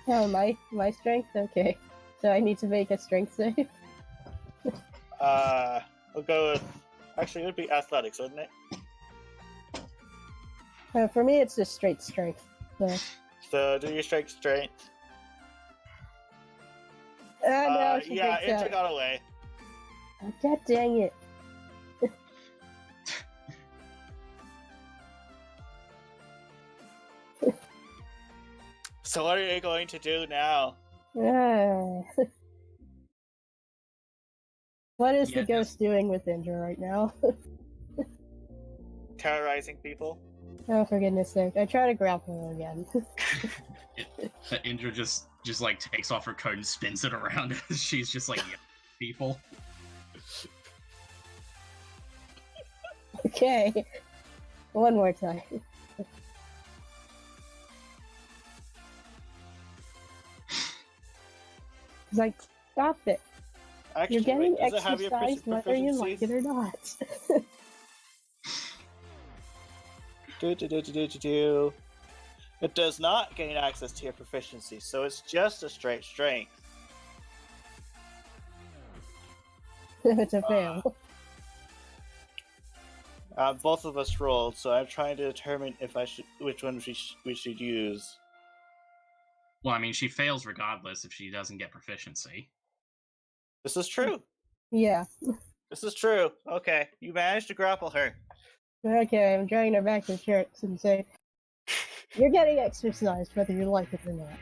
Oh, my strength? Okay. So I need to make a strength save? We'll go with... Actually, it would be athletics, wouldn't it? For me, it's just straight strength. So do your strength. No, she yeah, takes Inter out. got away. Oh, God dang it. So what are you going to do now? What is Yeah, the ghost doing with Indra right now? Terrorizing people? Oh, for goodness sake. I try to grapple her again. Indra just like takes off her coat and spins it around. She's just like, yeah, people. Okay. One more time. It's like, stop it. Actually, You're getting wait, does it have your exercise whether you like it or not. It does not gain access to your proficiency, so it's just a straight strength. It's a fail. Both of us rolled, so I'm trying to determine which one we should use. Well, I mean, she fails regardless if she doesn't get proficiency. This is true. Yeah. This is true. Okay, you managed to grapple her. Okay, I'm dragging her back to shirts and say, you're getting exercised whether you like it or not.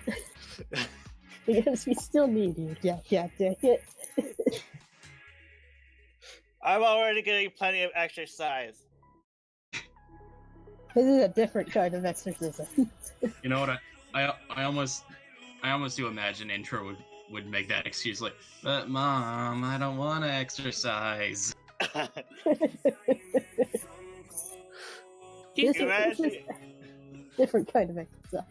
Because we still need you. Yeah, dang it. I'm already getting plenty of exercise. This is a different kind of exorcism. You know what? I almost do imagine Intro would make that excuse like, but Mom, I don't want to exercise. This is different kind of exercise.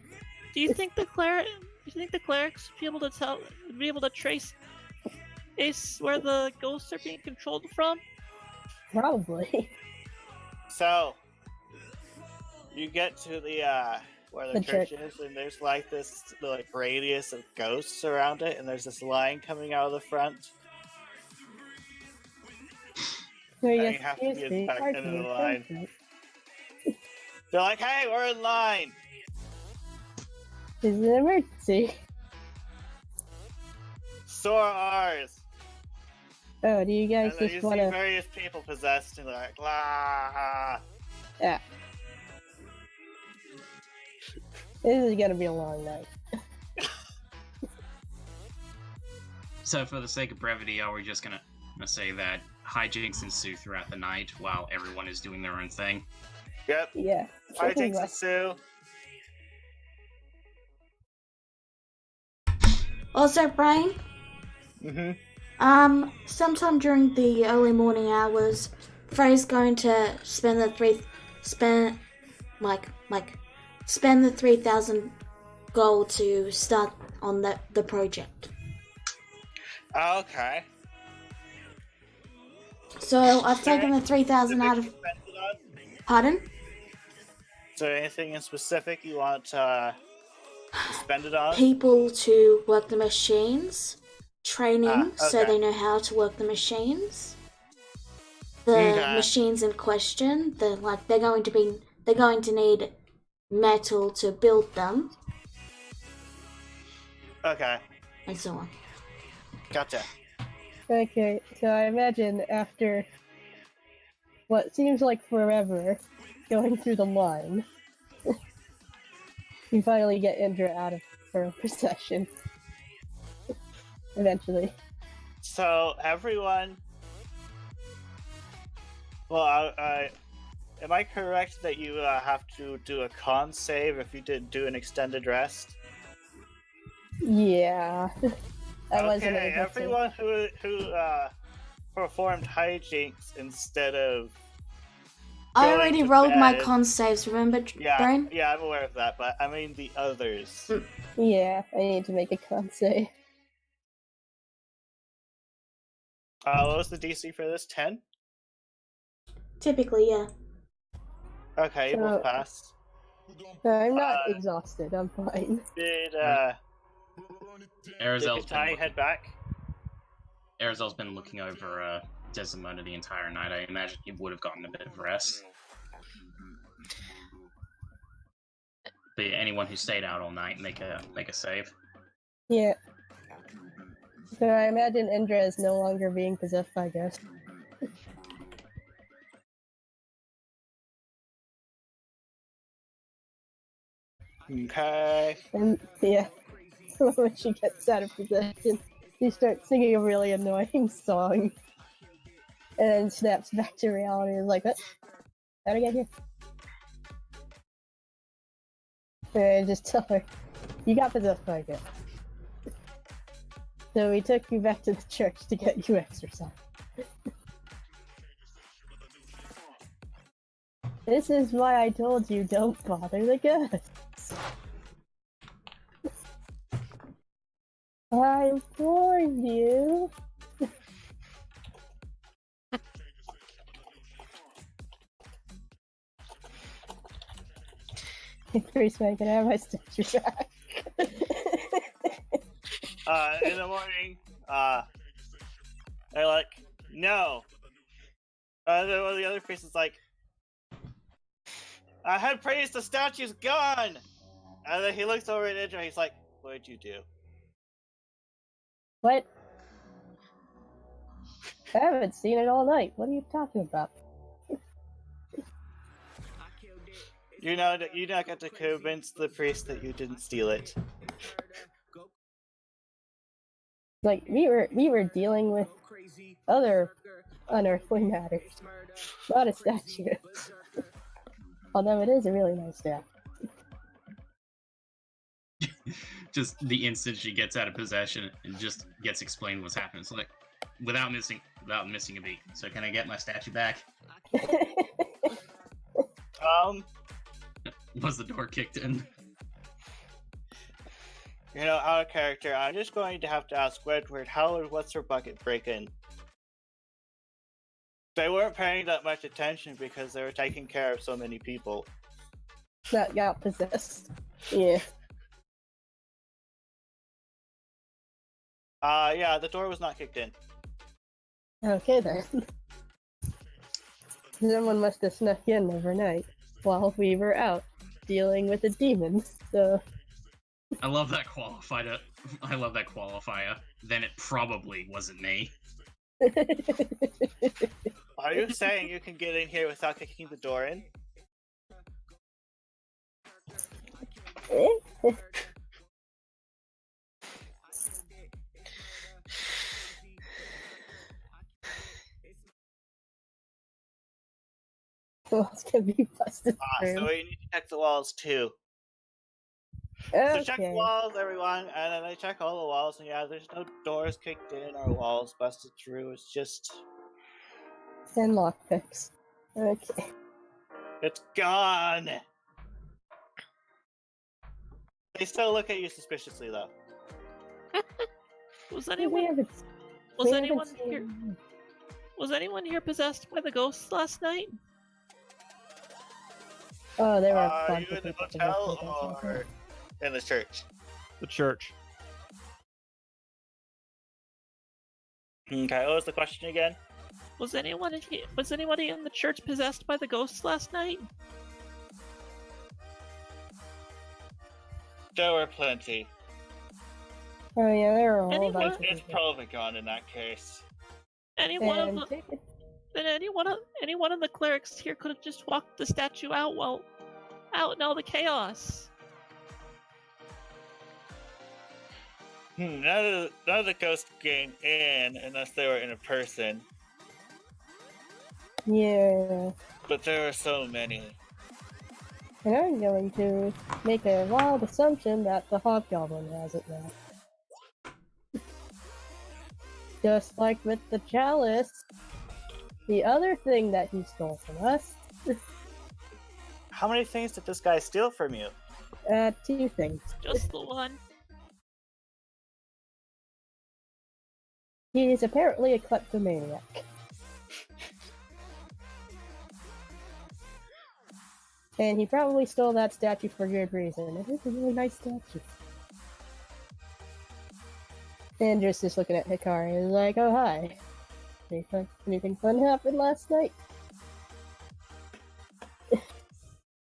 Do you think the clerics be able to trace where the ghosts are being controlled from? Probably. So, you get to the where the church is, and there's like this radius of ghosts around it, and there's this line coming out of the front. So And you have to be back into the line. They're like, hey, we're in line! It's an emergency. So are ours! Oh, do you guys And then just you want see to... various people possessed, and they're like, la. Yeah. This is gonna be a long night. So for the sake of brevity, are we just gonna say that hijinks ensue throughout the night while everyone is doing their own thing? Yep. Yeah. Hijinks ensue. Also, Brian, Mm-hmm. sometime during the early morning hours, Frey's going to spend the 3,000 gold to start on the project. Okay. So I've taken the 3,000 out of. Pardon? Is there anything in specific you want to spend it on? People to work the machines, training so okay. they know how to work the machines. The machines in question, they're going to need metal to build them. Okay. And so on. Gotcha. Okay, so I imagine after what seems like forever going through the line, you finally get Indra out of her procession. Eventually. So everyone. Well, am I correct that you have to do a con save if you didn't do an extended rest? Yeah. Okay, everyone who performed hijinks instead of. I already rolled my con saves, remember, Brian? Yeah, I'm aware of that, but I mean the others. Yeah, I need to make a con save. What was the DC for this? 10? Typically, yeah. Okay, you both passed. I'm not exhausted, I'm fine. Did Kai head back? Arizel's been looking over Desdemona the entire night. I imagine he would have gotten a bit of rest. But yeah, anyone who stayed out all night, make a save. Yeah. So I imagine Indra is no longer being possessed by ghosts. Okay. And yeah, when she gets out of possession, she starts singing a really annoying song. And then snaps back to reality and is like, what? How'd I get here? And I just tell her, you got possessed by a ghost. So we took you back to the church to get you exorcised. This is why I told you don't bother the ghosts. I warned you. Increase my can I have my statue back. In the morning, they're like, no. Then one of the other priests is like, head priest, the statue's gone! And then he looks over at Indra and he's like, what did you do? What? I haven't seen it all night. What are you talking about? You know that you not get to convince the priest that you didn't steal it. Like we were dealing with other unearthly matters, not a statue. Although it is a really nice statue. Just the instant she gets out of possession, and just gets explained what's happened. It's like, without missing a beat. So can I get my statue back? Was the door kicked in? You know, out of character, I'm just going to have to ask Wedward, how would What's Her Bucket break in? They weren't paying that much attention because they were taking care of so many people. That got possessed. Yeah. Yeah, the door was not kicked in. Okay then. Someone must have snuck in overnight while we were out dealing with a demon, so... I love that qualifier. Then it probably wasn't me. Are you saying you can get in here without kicking the door in? Walls can be busted through. So we need to check the walls too. Okay. So check the walls, everyone, and then I check all the walls, and yeah, there's no doors kicked in or walls busted through. It's just... And lockpicks. Okay. It's gone! They still look at you suspiciously, though. Was We anyone haven't here? Was anyone here possessed by the ghosts last night? Oh, there were a Are bunch you of in the people hotel possessed by or in the church? The church. Okay, what was the question again? Was anybody in the church possessed by the ghosts last night? There were plenty. Oh yeah, there were a whole Anyone? bunch of It's people. probably gone in that case. Any one of And the, take it- then any one of the clerics here could have just walked the statue out in all the chaos. None of the ghosts came in unless they were in a person. Yeah. But there are so many. And I'm going to make a wild assumption that the hobgoblin has it now. Just like with the chalice, the other thing that he stole from us. How many things did this guy steal from you? Two things. Just the one. He is apparently a kleptomaniac. And he probably stole that statue for good reason. It is a really nice statue. And just looking at Hikari is like, oh hi. Anything fun happened last night?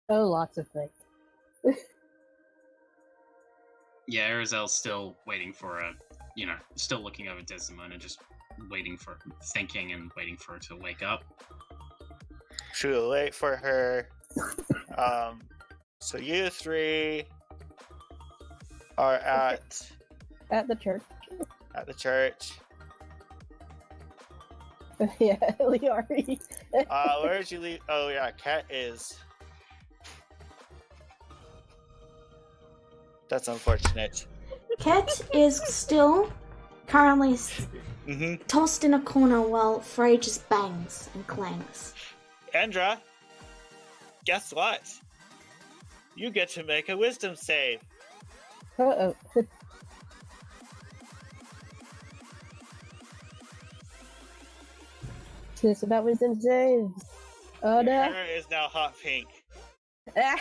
Oh, lots of things. Yeah, Arizel's still waiting for still looking over Desdemona, just thinking and waiting for her to wake up. She will wait for her. So you three are at the church. the church. Yeah, Liari. Where did you leave? Oh yeah, Cat is. That's unfortunate. Cat is still currently Mm-hmm. tossed in a corner while Frey just bangs and clangs. Andra, guess what? You get to make a wisdom save. Uh-oh. This about wisdom saves. Oh Your no. hair is now hot pink. Ah.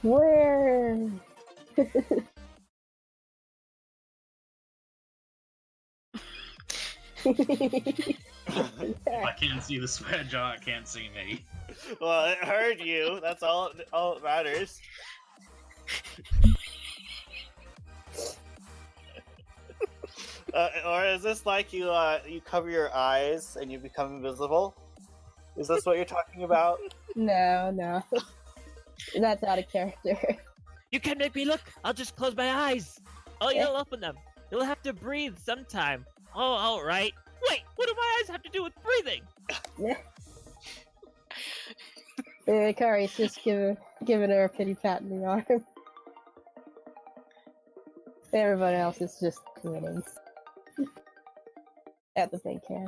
Where? If I can't see the sweat jar, it can't see me. Well, it heard you. That's all that matters. Or is this like you cover your eyes and you become invisible? Is this what you're talking about? No. That's out of character. You can make me look. I'll just close my eyes. Oh, you'll open them. You'll have to breathe sometime. Oh, all right. Wait, what do my eyes have to do with breathing? Kari's just giving her a pity pat in the arm. Everyone else is just grinning at the big can.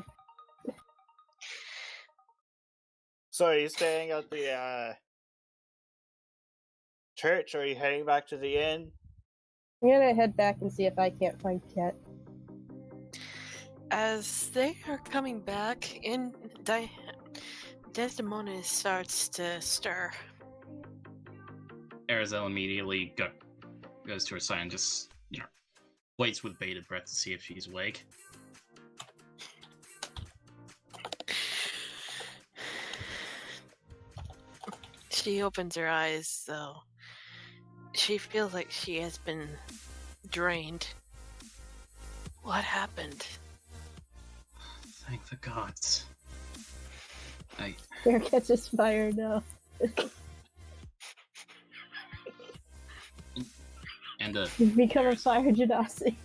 So are you staying at the church, or are you heading back to the inn? I'm gonna head back and see if I can't find Cat. As they are coming back, Desdemona starts to stir. Arizel immediately goes to her side and just, waits with bated breath to see if she's awake. She opens her eyes, though. She feels like she has been drained. What happened? Thank the gods. There catches fire now. And You've become a fire genasi.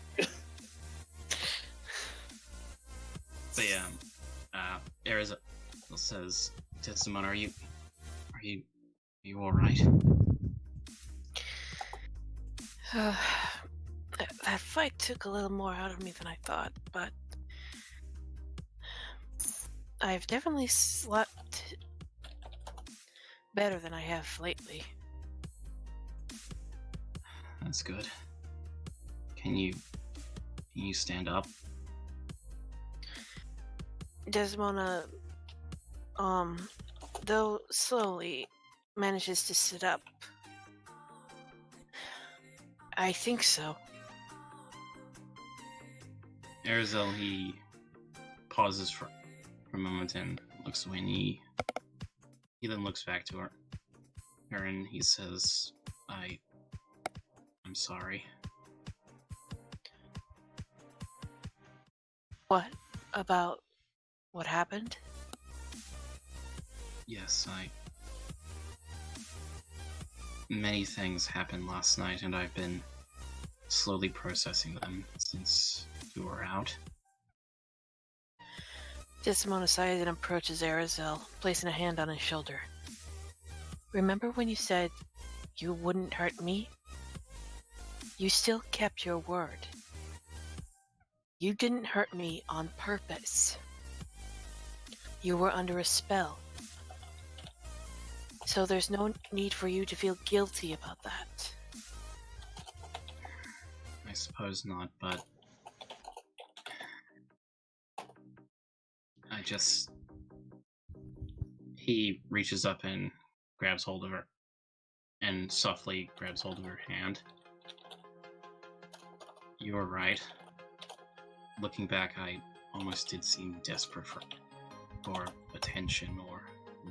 Arizel says, Desdemona, are you all right? That fight took a little more out of me than I thought, but I've definitely slept better than I have lately. That's good. Can you stand up? Desdemona, though slowly, manages to sit up. I think so. Arizel, he pauses for a moment and looks away, and he then looks back to her and he says, I'm sorry. What about what happened? Yes, many things happened last night, and I've been slowly processing them since you were out. Desdemona sighs and approaches Arizel, placing a hand on his shoulder. Remember when you said you wouldn't hurt me? You still kept your word. You didn't hurt me on purpose. You were under a spell. So there's no need for you to feel guilty about that. I suppose not, but he reaches up and grabs hold of her, and softly grabs hold of her hand. You were right. Looking back, I almost did seem desperate for attention or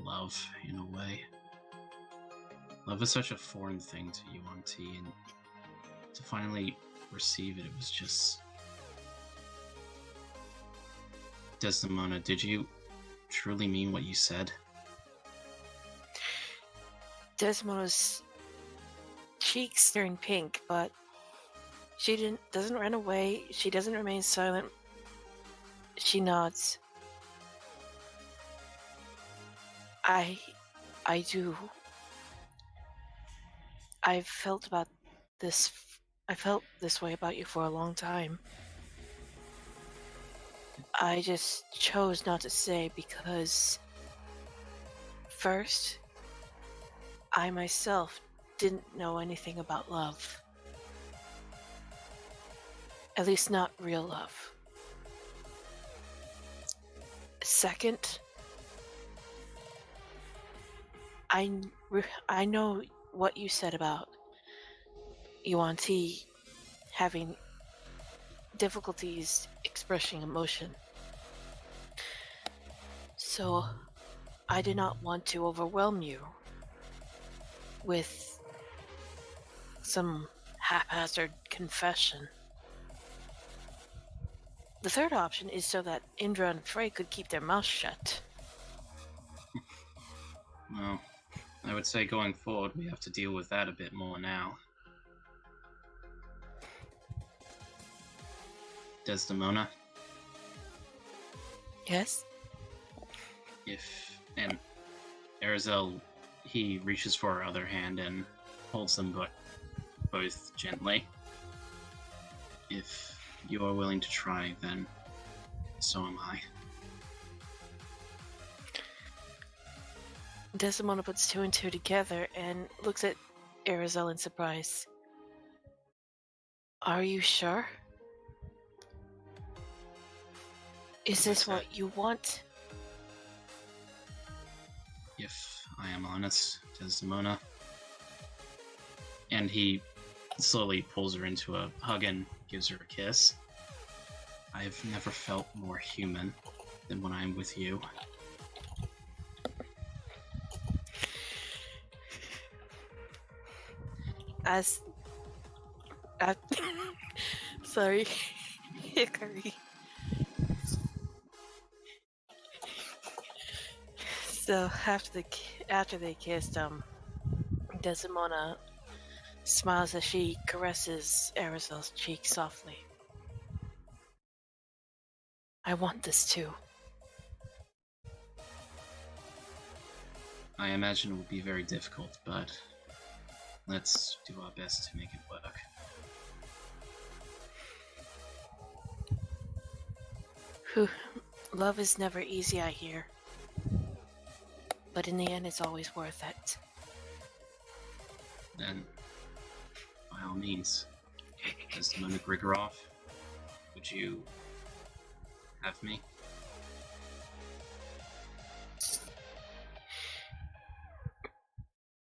love, in a way. Love is such a foreign thing to you, Auntie, and to finally receive it, it was just... Desdemona, did you truly mean what you said? Desdemona's cheeks turn pink, but she doesn't run away. She doesn't remain silent. She nods. I do. I felt this way about you for a long time. I just chose not to say because first, I myself didn't know anything about love. At least not real love. Second, I know what you said about Yuan Ti having difficulties expressing emotion. So, I did not want to overwhelm you with some haphazard confession. The third option is so that Indra and Frey could keep their mouths shut. Well, I would say going forward, we have to deal with that a bit more now. Desdemona? Yes? And Arizel, he reaches for her other hand and holds them both gently. If you are willing to try, then so am I. Desdemona puts two and two together and looks at Arizel in surprise. Are you sure? Is this what you want? If I am honest, Desdemona. And he slowly pulls her into a hug and gives her a kiss. I've never felt more human than when I'm with you. Sorry, hickory. So after they kissed, Desdemona smiles as she caresses Arizel's cheek softly. I want this too. I imagine it will be very difficult, but let's do our best to make it work. Love is never easy, I hear. But in the end, it's always worth it. Then, by all means, Desdemona Grigoroff, would you have me?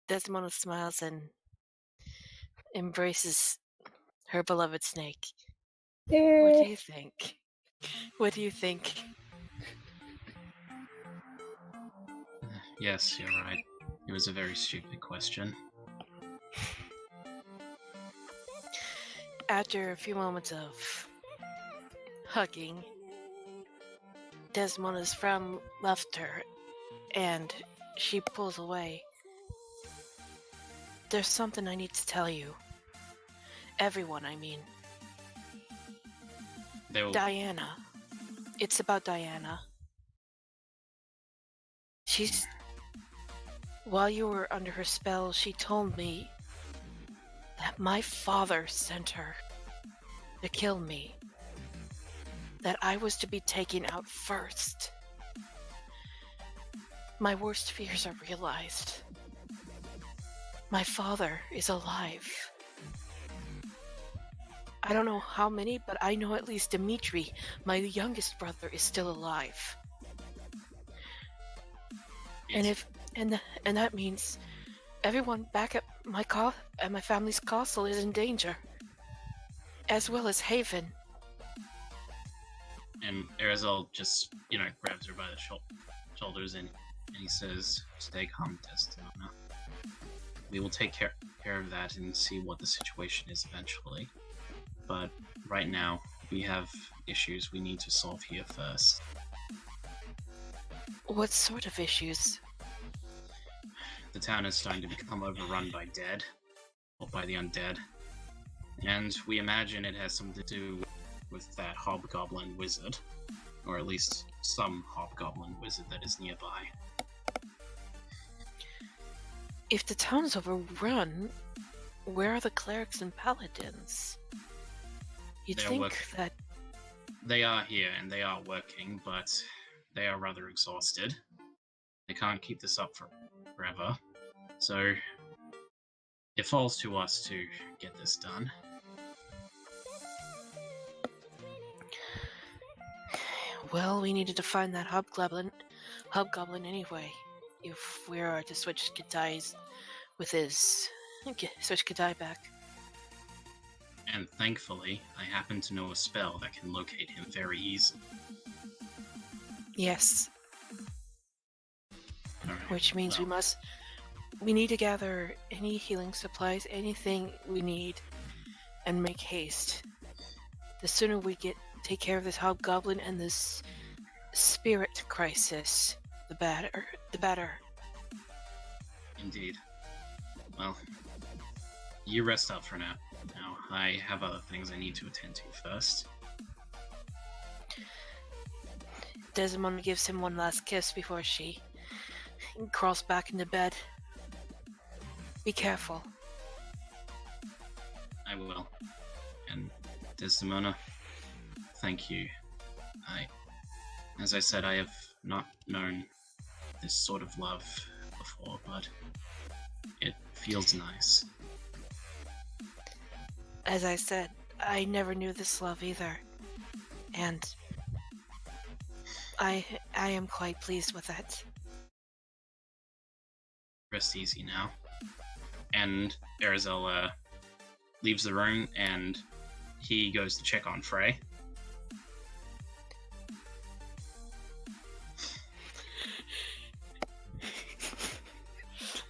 Desdemona smiles and embraces her beloved snake. What do you think? What do you think? Yes, you're right. It was a very stupid question. After a few moments of hugging, Desdemona's frown left her, and she pulls away. There's something I need to tell you. Everyone, I mean. Diana. It's about Diana. While you were under her spell, she told me that my father sent her to kill me. That I was to be taken out first. My worst fears are realized. My father is alive. I don't know how many, but I know at least Dimitri, my youngest brother, is still alive. Yes. And that means everyone back at my family's castle is in danger, as well as Haven. And Arizel just, grabs her by the shoulders and And he says, "Stay calm, Desdemona. We will take care of that and see what the situation is eventually. But right now, we have issues we need to solve here first." What sort of issues? The town is starting to become overrun by dead, or by the undead. And we imagine it has something to do with that hobgoblin wizard, or at least some hobgoblin wizard that is nearby. If the town's overrun, where are the clerics and paladins? You'd They're think working. that They are here and they are working, but they are rather exhausted. They can't keep this up forever. So it falls to us to get this done. well, we needed to find that hobgoblin anyway. If we are to switch Kadai's with his switch Kadai back. And thankfully, I happen to know a spell that can locate him very easily. Yes, Alright, which means well, we need to gather any healing supplies, anything we need, and make haste. The sooner we take care of this hobgoblin and this spirit crisis, the better. Indeed. Well, you rest up for now. Now, I have other things I need to attend to first. Desmond gives him one last kiss before she crawls back into bed. Be careful. I will. And Desdemona, thank you. As I said, I have not known this sort of love before, but it feels nice. As I said, I never knew this love either. And I am quite pleased with it. Rest easy now. And Arizel leaves the room and he goes to check on Frey.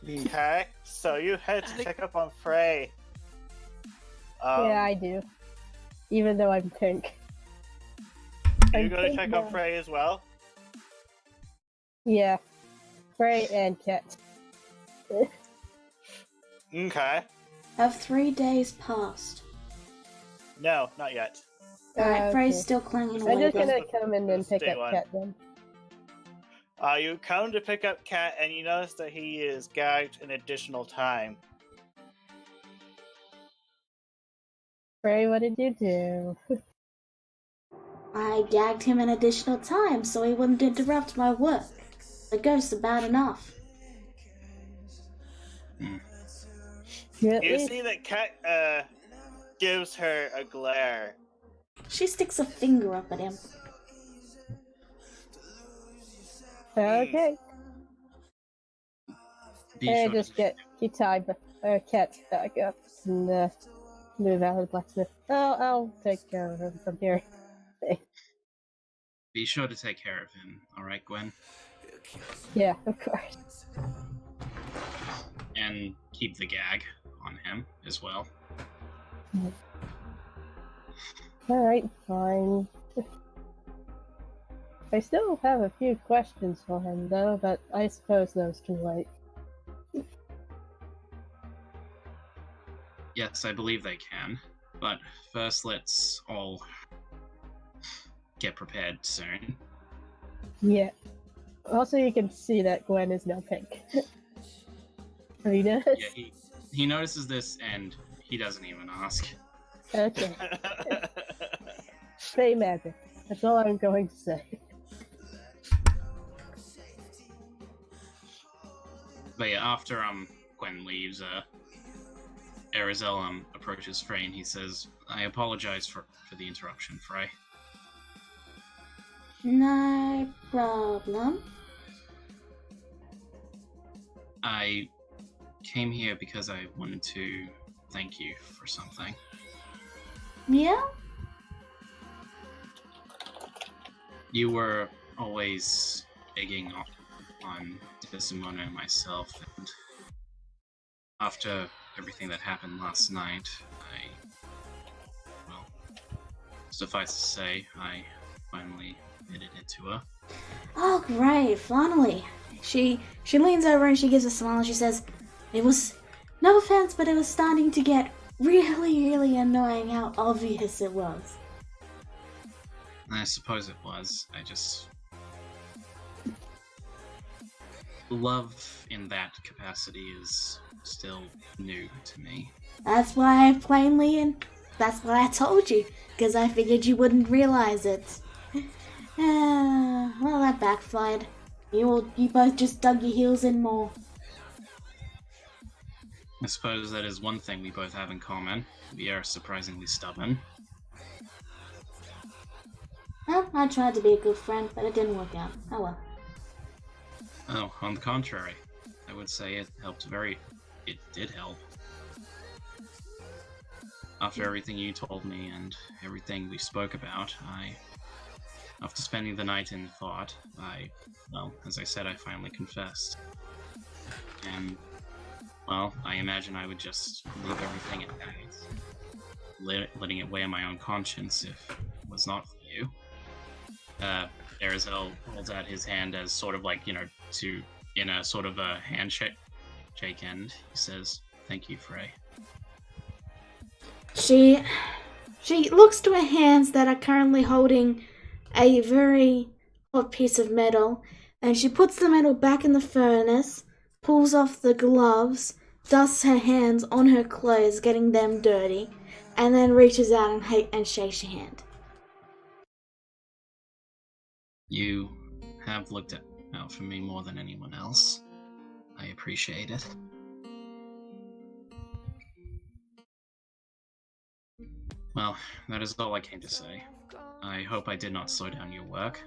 Okay, so you head to check up on Frey. Yeah, I do. Even though I'm pink. You I'm go to pink check now. on Frey as well? Yeah. Frey and Ket. Okay. Have 3 days passed? No, not yet. Alright, okay. Frey's still clinging I'm away. just gonna Let's- come in and let's pick stay up on. Ket then. You come to pick up Cat and you notice that he is gagged an additional time. Frey, what did you do? I gagged him an additional time so he wouldn't interrupt my work. The ghosts are bad enough. You at You least- see that Cat gives her a glare. She sticks a finger up at him. Okay. Be Hey, sure just to, get Ket back up and move out of the blacksmith. I'll take care of him from here. be sure to take care of him, alright, Gwen? Yeah, of course. And keep the gag on him as well. Alright, fine. I still have a few questions for him though, but I suppose those can wait. Yes, I believe they can. But first, let's all get prepared soon. Yeah. Also, you can see that Gwen is now pink. Have you noticed? Yeah, he notices this and he doesn't even ask. Okay. Say magic. That's all I'm going to say. But yeah, after Gwen leaves, Arizel approaches Frey and he says, "I apologize for the interruption, Frey. No problem. I came here because I wanted to thank you for something. Yeah? You were always begging on Desdemona myself, and after everything that happened last night, well, suffice to say, I finally admitted it to her. Oh, great, finally. She leans over and she gives a smile and she says, it was, no offense, but it was starting to get really, really annoying how obvious it was. I suppose it was. I just... Love in that capacity is still new to me. That's why I told you, because I figured you wouldn't realize it. Well, that backfired. You both just dug your heels in more. I suppose that is one thing we both have in common. We are surprisingly stubborn. Well, I tried to be a good friend, but it didn't work out. Oh well. Oh, on the contrary. I would say it did help. After everything you told me and everything we spoke about, after spending the night in thought, well, as I said, I finally confessed. And, well, I imagine I would just leave everything at that, letting it weigh on my own conscience if it was not for you. Arizel holds out his hand as sort of like, in a sort of a handshake end. He says, "Thank you, Frey." She looks to her hands that are currently holding a very hot piece of metal, and she puts the metal back in the furnace, pulls off the gloves, dusts her hands on her clothes, getting them dirty, and then reaches out and shakes your hand. You have looked out for me more than anyone else. I appreciate it. Well, that is all I came to say. I hope I did not slow down your work.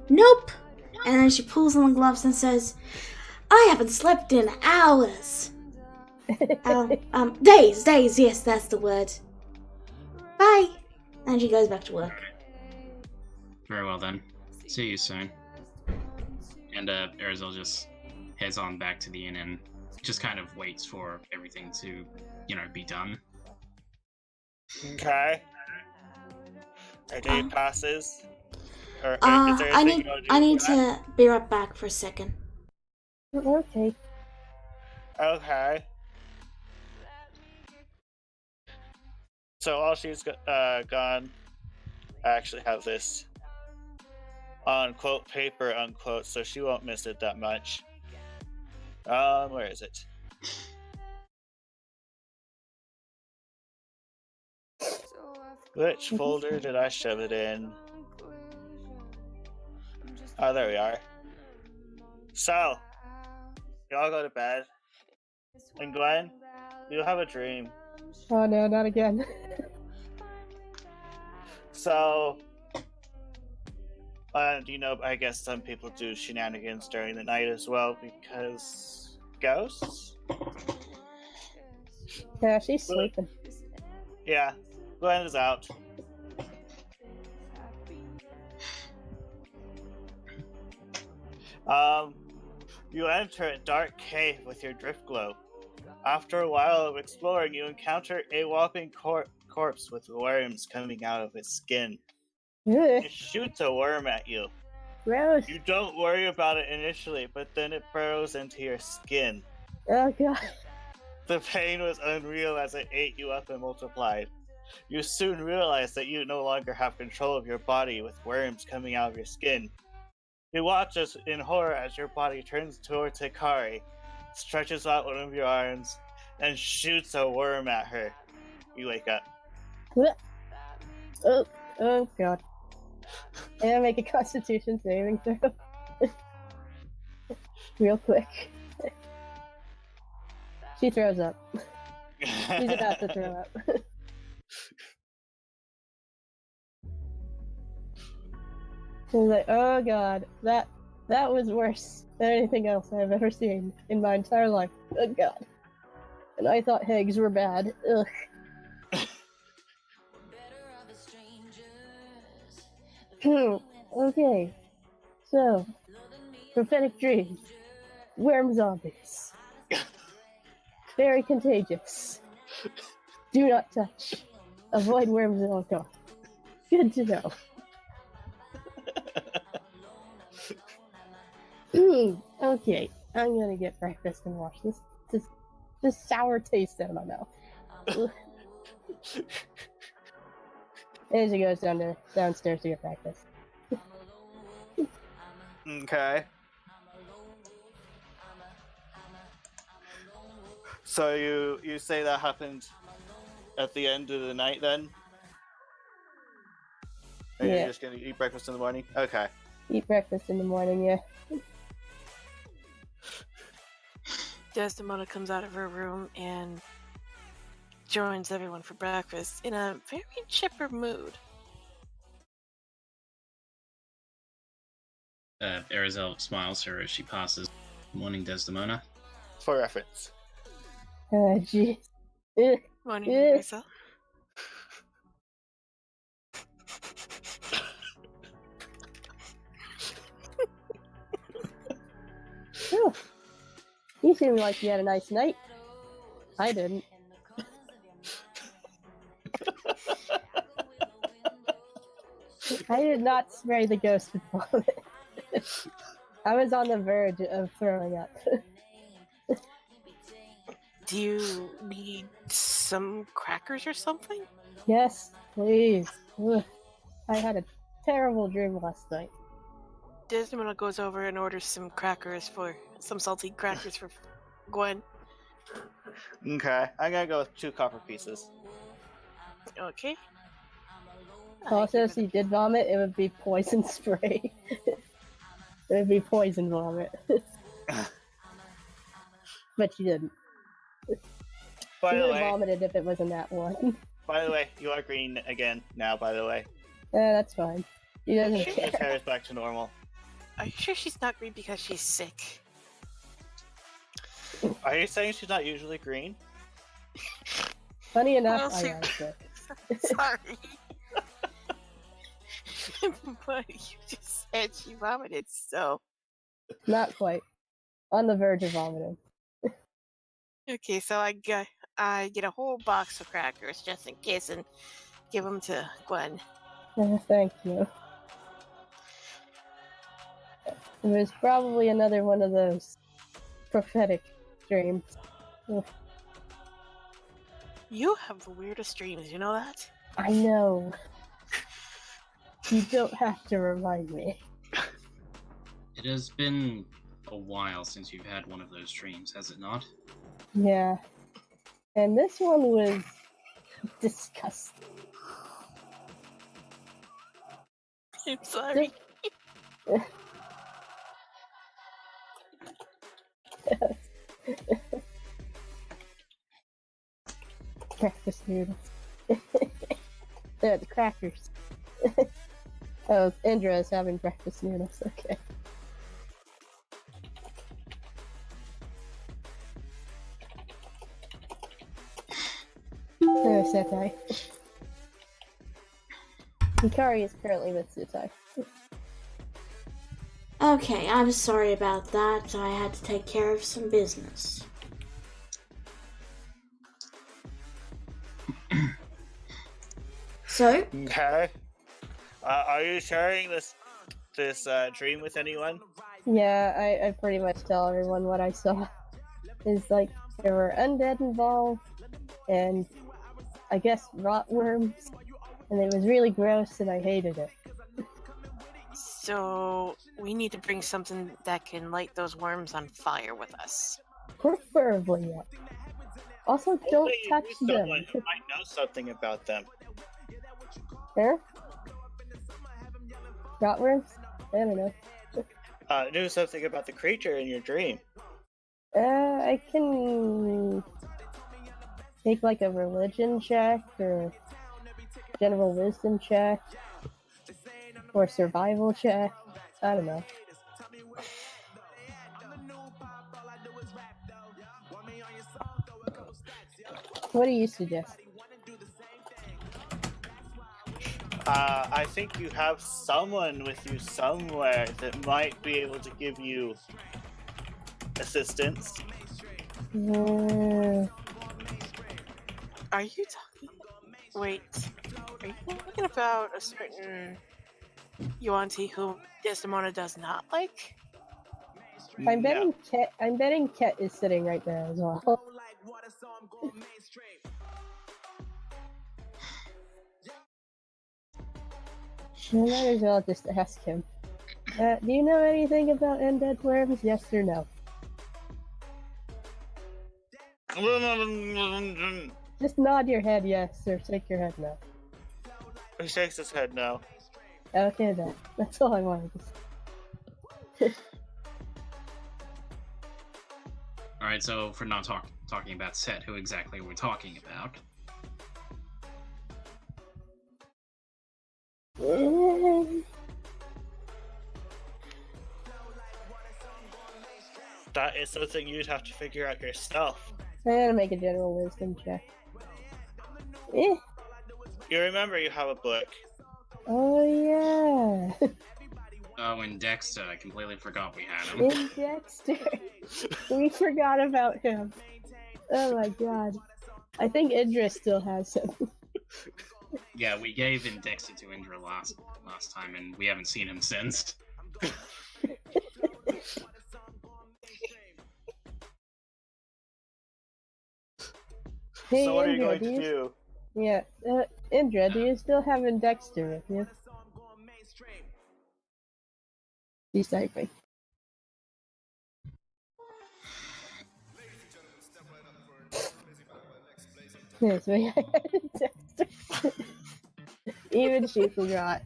Nope! And then she pulls on the gloves and says, I haven't slept in hours. Days, yes, that's the word. Bye! And she goes back to work. Very well then. See you soon. And Arizel just heads on back to the inn and just kind of waits for everything to, be done. Okay. A day passes. Or is there anything you want to do? I need to be right back for a second. Okay. Okay. So while she's gone, I actually have this on quote paper unquote, so she won't miss it that much. Where is it? Which folder did I shove it in? Oh, there we are. So, you all go to bed. And Gwen, you'll have a dream. Oh no, not again. So, I guess some people do shenanigans during the night as well because ghosts? Yeah, she's sleeping. Yeah, Gwen is out. You enter a dark cave with your drift globe. After a while of exploring, you encounter a whopping corpse with worms coming out of its skin. Ugh, It shoots a worm at you. gross. You don't worry about it initially, but then it burrows into your skin. Oh god. The pain was unreal as it ate you up and multiplied. You soon realize that you no longer have control of your body with worms coming out of your skin. You watch us in horror as your body turns towards Hikari, stretches out one of your arms, and shoots a worm at her. You wake up. Oh god. And make a Constitution saving throw. Real quick. She throws up. She's about to throw up. She's like, oh god, that was worse than anything else I've ever seen in my entire life. Oh god. And I thought Hags were bad. Ugh. Okay. So, prophetic dreams. Worm zombies. Very contagious. Do not touch. Avoid worms at all costs. Good to know. Okay, I'm gonna get breakfast and wash this sour taste out of my mouth. And she goes downstairs to get breakfast. Okay. So you say that happened at the end of the night then? And Yeah. you're just gonna eat breakfast in the morning? Okay. Eat breakfast in the morning, yeah. Desdemona comes out of her room and joins everyone for breakfast in a very chipper mood. Arizel smiles her as she passes. Morning, Desdemona. For reference. Jeez. Morning, Yeah. Marissa. Oh, you seem like you had a nice night. I didn't. I did not spray the ghost with vomit. I was on the verge of throwing up. Do you need some crackers or something? Yes, please. Ugh. I had a terrible dream last night. Desdemona goes over and orders some salty crackers for Gwen. Okay. I'm gonna go with 2 copper pieces. Okay. Also, if she did vomit, it would be poison spray. It would be poison vomit. But she didn't. By She the would have way, vomited if it wasn't that one. by the way, you are green again now, by the way. Yeah, that's fine. She doesn't His care. hair is back to normal. Are you sure she's not green because she's sick? Are you saying she's not usually green? Funny enough, Well, I she- am sick. Sorry. But you just said she vomited, so. Not quite. On the verge of vomiting. Okay, so I get a whole box of crackers just in case and give them to Gwen. Thank you. It was probably another one of those prophetic dreams. Ugh. You have the weirdest dreams, you know that? I know. You don't have to remind me. It has been a while since you've had one of those dreams, has it not? Yeah. And this one was disgusting. I'm sorry. Breakfast noodles. The crackers. Oh, Indra is having breakfast noodles. Okay. Oh, Setai. Hikari is currently with Setai. Okay, I'm sorry about that. I had to take care of some business. So, Okay. Are you sharing this dream with anyone? Yeah, I pretty much tell everyone what I saw. Is like there were undead involved, and I guess rot worms, and it was really gross, and I hated it. So we need to bring something that can light those worms on fire with us. Preferably, yeah. Also, don't Hopefully you touch knew them. someone who might know something about them. There? Rot worms? I don't know. Knew something about the creature in your dream. I can take like a religion check or general wisdom check or survival check. I don't know. What do you suggest? I think you have someone with you somewhere that might be able to give you assistance. Are you talking? Wait, are you talking about a certain Yuan-Ti who Desdemona does not like? I'm No. betting Ket. I'm betting Ket is sitting right there as well. I might as well just ask him. Do you know anything about undead worms? Yes or no? Just nod your head yes, or shake your head no. He shakes his head no. Okay then. That's all I wanted to say. Alright, so for not talking about Set, who exactly are we talking about? That is something you'd have to figure out yourself. I'm gonna make a general wisdom check. Eh. You remember you have a book. Oh yeah. Oh, and Dexter, I completely forgot we had him. In Dexter. We forgot about him. Oh my god. I think Idris still has him. Yeah, we gave in Dexter to Indra last time, and we haven't seen him since. Hey, So what are you Indra, going to do? Yeah, Indra, do you still have in Dexter with you? He's typing. Yes, we had Dexter. Even she forgot.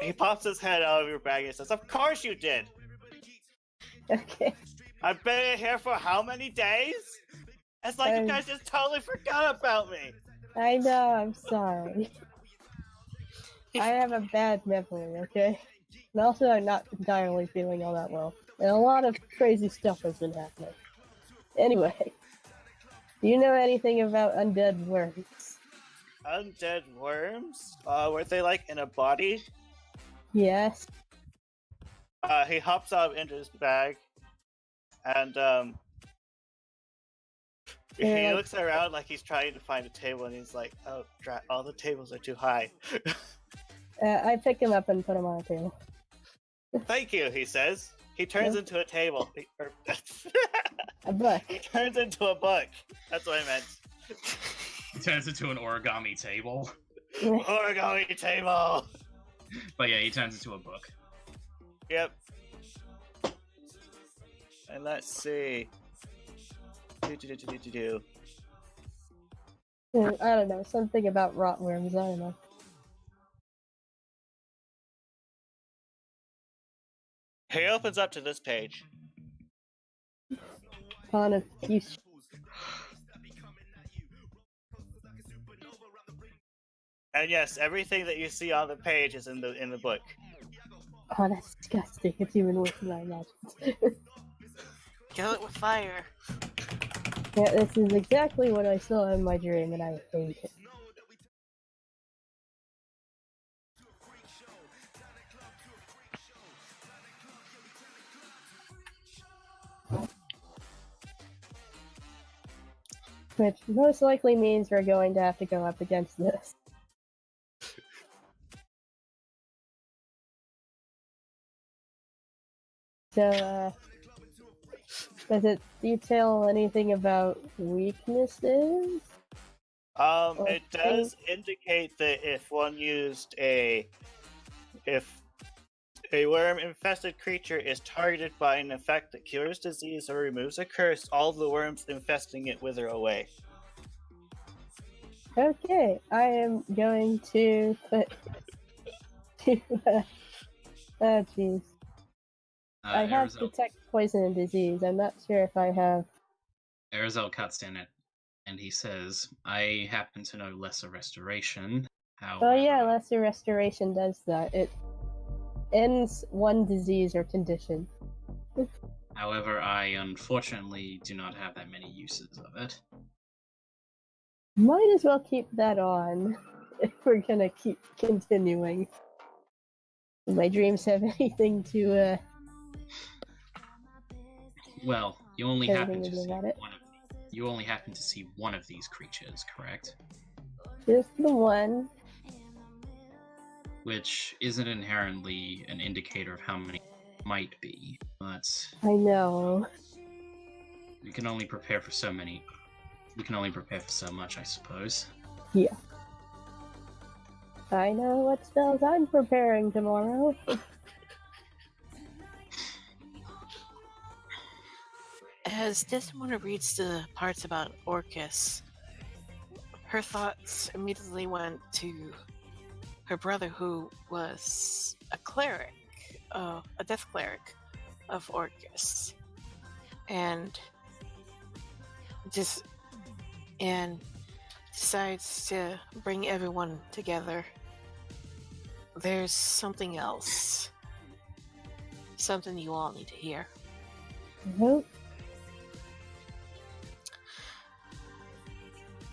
He pops his head out of your bag and says, "Of course you did! Okay. I've been here for how many days? It's like you guys just totally forgot about me!" I know, I'm sorry. I have a bad memory, okay? And also, I'm not entirely feeling all that well. And a lot of crazy stuff has been happening. Anyway, do you know anything about undead worms? Undead worms? Were they like in a body? Yes. He hops out into his bag and he looks around like he's trying to find a table and he's like, "Oh, all the tables are too high." I pick him up and put him on a table. "Thank you," he says. He turns into a table. A book. He turns into a book. That's what I meant. He turns into an origami table. Origami table! But yeah, he turns into a book. Yep. And let's see. I don't know, something about rotworms, I don't know. He opens up to this page. On a few. And yes, everything that you see on the page is in the book. Oh, that's disgusting. It's even worse than I imagined. Kill it with fire. Yeah, this is exactly what I saw in my dream, and I hate it. Which most likely means we're going to have to go up against this. So, does it detail anything about weaknesses? It does indicate that if a worm-infested creature is targeted by an effect that cures disease or removes a curse, all the worms infesting it wither away. Okay, I am going to put... oh, jeez. I have detect poison and disease. I'm not sure if I have... Arizel cuts in it, and he says, "I happen to know Lesser Restoration. Oh yeah, Lesser Restoration does that. It ends one disease or condition. However, I unfortunately do not have that many uses of it." Might as well keep that on. if we're gonna keep continuing. Do my dreams have anything to Well, you only Anything happen to to do see about it? you only happen to see one of these creatures, correct? just the one? Which isn't inherently an indicator of how many might be, but I know. we can only prepare for so many. We can only prepare for so much, I suppose. Yeah. I know what spells I'm preparing tomorrow. As Desdemona reads the parts about Orcus, her thoughts immediately went to her brother, who was a cleric, a death cleric of Orcus, and decides to bring everyone together. There's something else, something you all need to hear. Nope.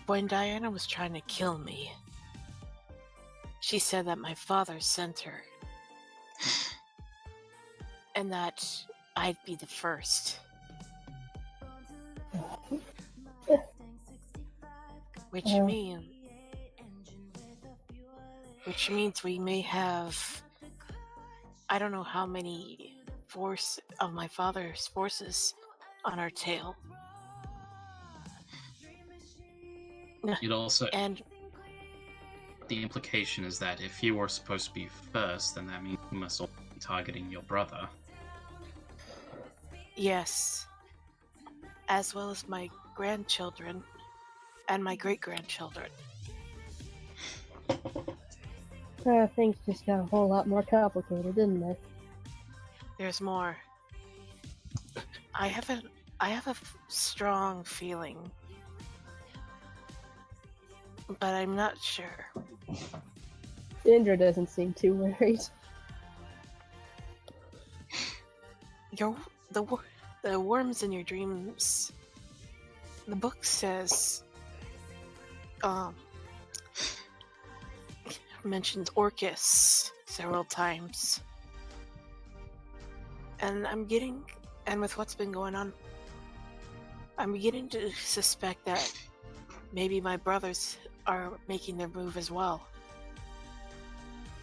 When Diana was trying to kill me, she said that my father sent her, and that I'd be the first. Which means we may have, I don't know how many force of my father's forces on our tail. You'd also, And the implication is that if you were supposed to be first, then that means you must also be targeting your brother. yes, as well as my grandchildren and my great-grandchildren. Things just got a whole lot more complicated, didn't they? There's more. I have a strong feeling, but I'm not sure. Indra doesn't seem too worried. The worms in your dreams. The book says, mentions Orcus several times, and with what's been going on, I'm beginning to suspect that maybe my brothers are making their move as well,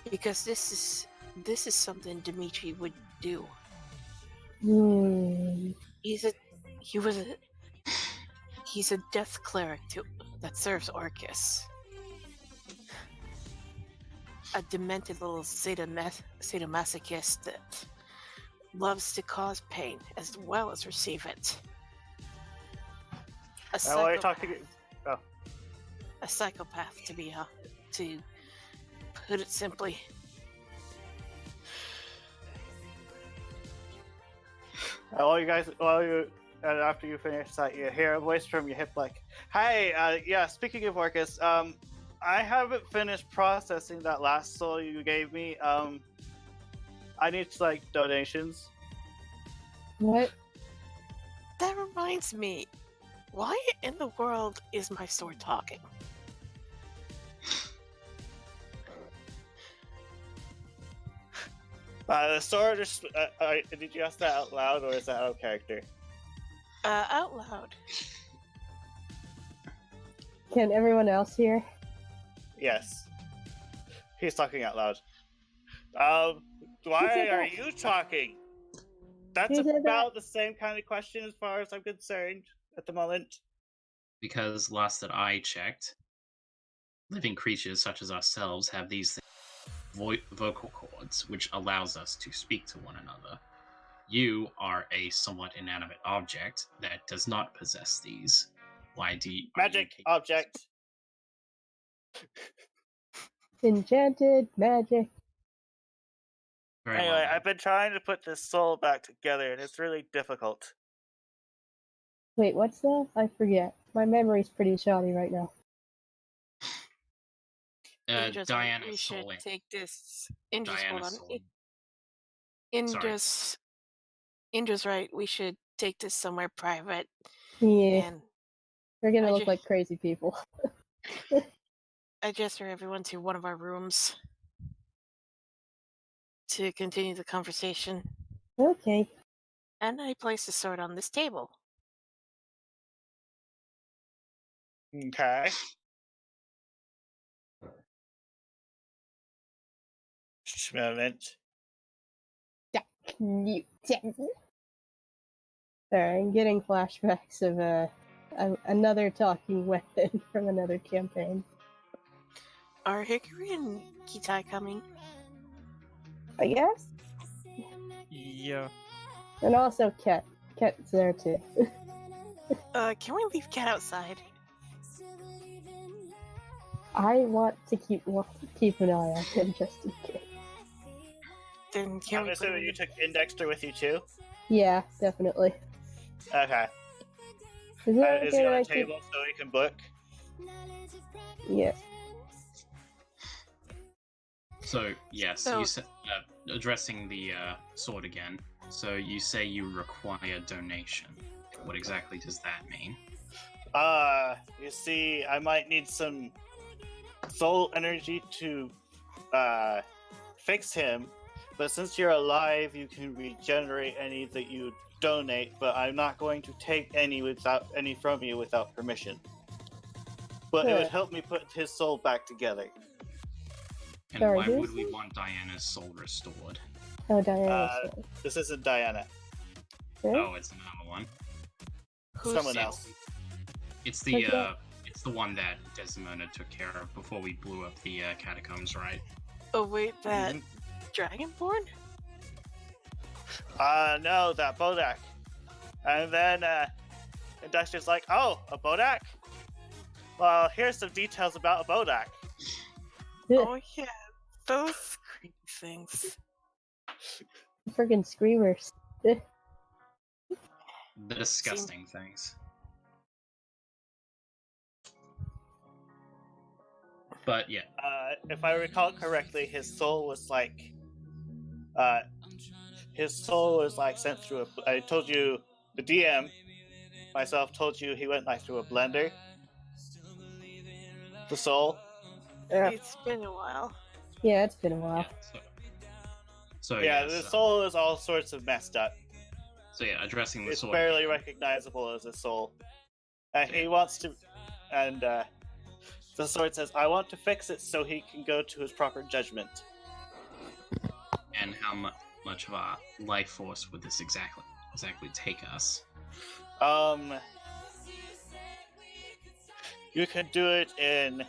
because this is something Dimitri would do. He's a death cleric that serves Orcus. A demented little sadomasochist that loves to cause pain as well as receive it. A psychopath, to put it simply. After you finish that, you hear a voice from your hip like, "Hi, yeah. Speaking of Orcus, I haven't finished processing that last soul you gave me. I need donations." What? That reminds me, why in the world is my sword talking? The sword is. Did you ask that out loud, or is that out of character? Out loud. Can everyone else hear? Yes. He's talking out loud. Why are you talking? That's about the same kind of question as far as I'm concerned at the moment. Because last that I checked, living creatures such as ourselves have these vocal cords, which allows us to speak to one another. You are a somewhat inanimate object that does not possess these. Magic object. Enchanted magic. Anyway, I've been trying to put this soul back together, and it's really difficult. Wait, what's that? I forget. My memory's pretty shoddy right now. Diana's soul. Should take this. Indra's right. We should take this somewhere private. Yeah. And we're gonna look like crazy people. I gesture everyone to one of our rooms to continue the conversation. Okay. And I place the sword on this table. Okay. Just a moment. Sorry, I'm getting flashbacks of another talking weapon from another campaign. Are Hickory and Kitai coming? I guess? Yeah. And also Ket. Ket's there too. Can we leave Cat outside? I want to keep an eye on him just in case. Then can I'm we put assuming him you took Indexter with you too? Yeah, definitely. Okay. Is it Is okay he that on I a table so he can book? Yes. So, yes, So- you said, addressing the sword again. So you say you require donation. What exactly does that mean? You see, I might need some soul energy to fix him, but since you're alive, you can regenerate any that you donate, but I'm not going to take any from you without permission. But it would Sure. help me put his soul back together. And Sorry, why who's would we this? want Diana's soul restored? Oh, Diana. Uh, This isn't Diana. Oh, it's another one. Who's Someone Sam? else. It's the Okay. it's the one that Desmona took care of before we blew up the catacombs, right? Oh wait, that Mhm. Dragonborn? No, that Bodak. And then, Dexter's like, oh, a Bodak? Well, here's some details about a Bodak. Oh yeah, those creepy things. Friggin' screamers. The disgusting things. But yeah, If I recall correctly, his soul was like sent through I told you, the DM, myself told you he went like through a blender. The soul. Yeah, It's been a while. it's been a while. so Yeah, yes, the soul is all sorts of messed up. so yeah, addressing the It's sword. barely recognizable as a soul. And he wants to, and the sword says, I want to fix it so he can go to his proper judgment. And how much of our life force would this exactly take us? You can do it in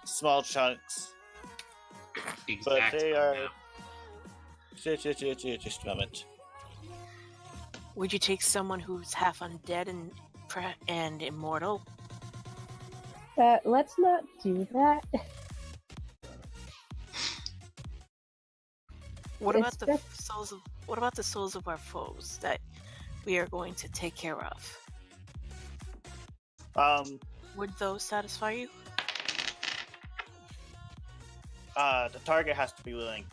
small chunks, but Exact they are. amount. Just a moment. Would you take someone who's half undead and immortal? Let's not do that. What It's about the best- souls of what about the souls of our foes that we are going to take care of? Would those satisfy you? The target has to be willing.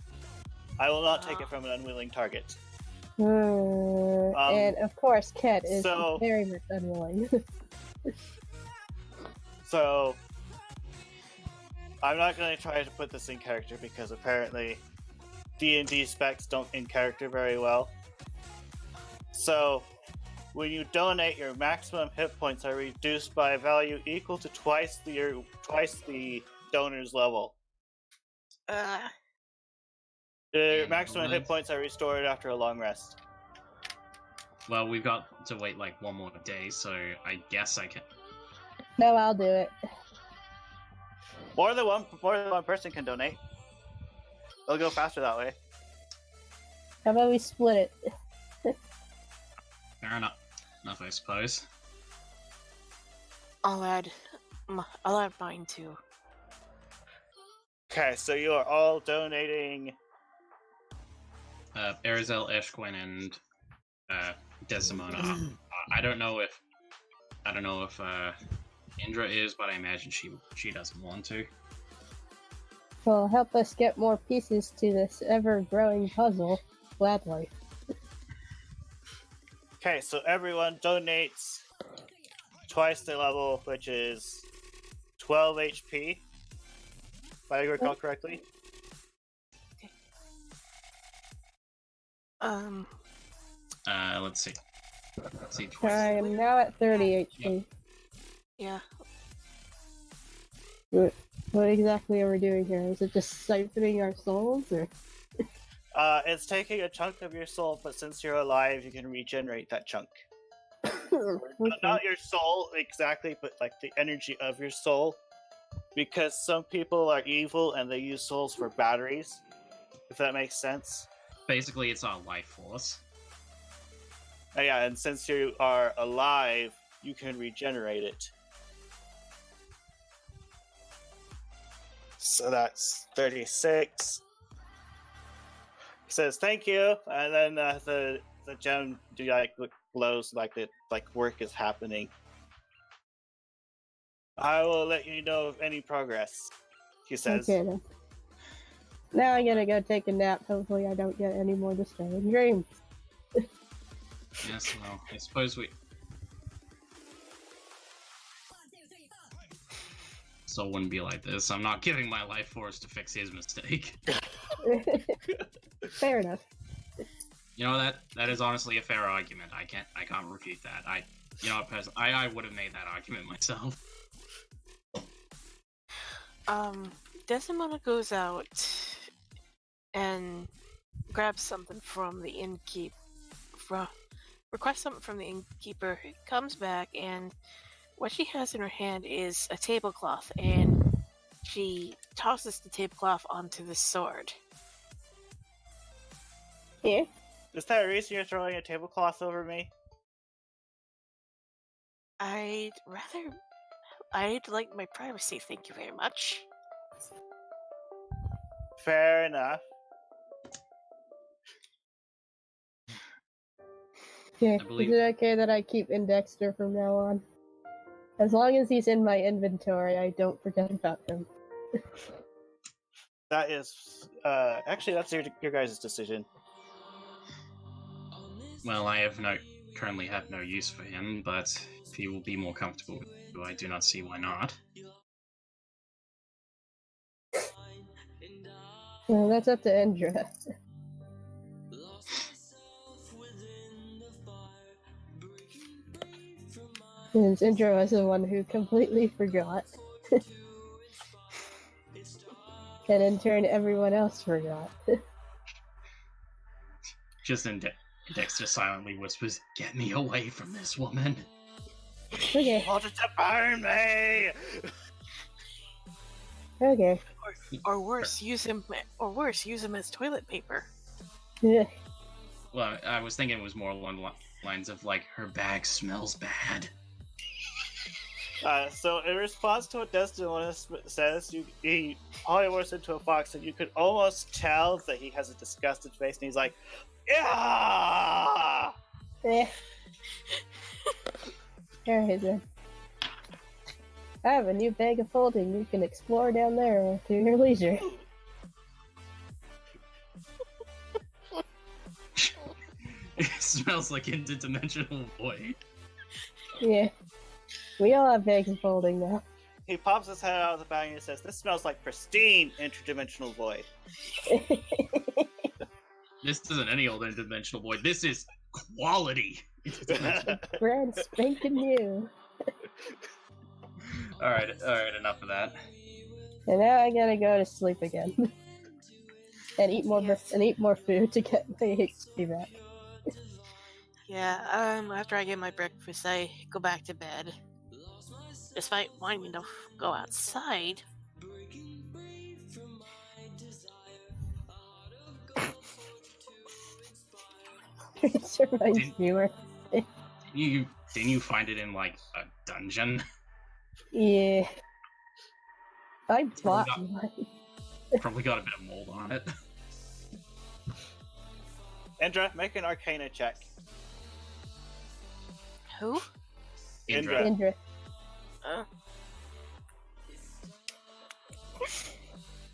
I will not take it from an unwilling target. And of course, Ket is so- very much unwilling. So, I'm not going to try to put this in character because apparently D&D specs don't in character very well. So, when you donate, your maximum hit points are reduced by a value equal to twice the donor's level. Your And maximum hit nice. points are restored after a long rest. Well, we've got to wait like one more day, so I guess I can. No, I'll do it. More than one person can donate. It'll go faster that way. How about we split it? Fair enough, I suppose. I'll add mine too. Okay, so you are all donating. Arizel, Eshquin, and Desdemona. I don't know if Indra is, but I imagine she doesn't want to. Well, help us get more pieces to this ever-growing puzzle. Gladly. Okay, so everyone donates twice the level, which is 12 HP. If I recall correctly. Let's see. Let's see. I am now at 30 HP. Yeah. What exactly are we doing here? Is it just siphoning our souls, or? It's taking a chunk of your soul, but since you're alive, you can regenerate that chunk. Okay. Not your soul exactly, but like the energy of your soul. Because some people are evil and they use souls for batteries. If that makes sense. Basically, it's our life force. Yeah, and since you are alive, you can regenerate it. So that's 36. He says thank you, and then the gem glows like it work is happening. I will let you know of any progress. He says. Okay then. Now I'm gonna go take a nap. Hopefully I don't get any more disturbing dreams. Yes, well, I suppose we... Soul wouldn't be like this. I'm not giving my life force to fix his mistake. Fair enough. You know, that is honestly a fair argument. I can't refute that. You know what, I would have made that argument myself. Desdemona goes out and grabs something from the requests something from the innkeeper, comes back, and what she has in her hand is a tablecloth, and she tosses the tablecloth onto the sword. Here? Is that a reason you're throwing a tablecloth over me? I'd like my privacy, thank you very much. Fair enough. Yeah, believe- is it okay that I keep Indexter from now on? As long as he's in my inventory, I don't forget about him. That is, actually, that's your guys' decision. Well, currently have no use for him, but if he will be more comfortable with you, I do not see why not. Well, that's up to Indra. Since Indra was the one who completely forgot. And in turn, everyone else forgot. Just Dexter silently whispers, "Get me away from this woman." Okay, Hold it to burn me! okay. Or worse, use him as toilet paper. Yeah. Well, I was thinking it was more along the lines of, like, her bag smells bad. So in response to what Desdemona says, he polymorphs into a fox, and you could almost tell that he has a disgusted face, and he's like, yeah! Eh. Alright then. I have a new bag of folding. You can explore down there to your leisure. It smells like interdimensional void. Yeah. We all have bags of folding now. He pops his head out of the bag and he says, "This smells like pristine interdimensional void." This isn't any old interdimensional void. This is quality interdimensional. Brand spanking new. Alright, enough of that. And now I gotta go to sleep again. and eat more food to get my HP back. Yeah, after I get my breakfast, I go back to bed. Despite wanting to go outside. It reminds me where. Didn't you find it in, like, a dungeon? Yeah. I bought one. Probably got a bit of mold on it. Indra, make an Arcana check. Who? Indra. Indra.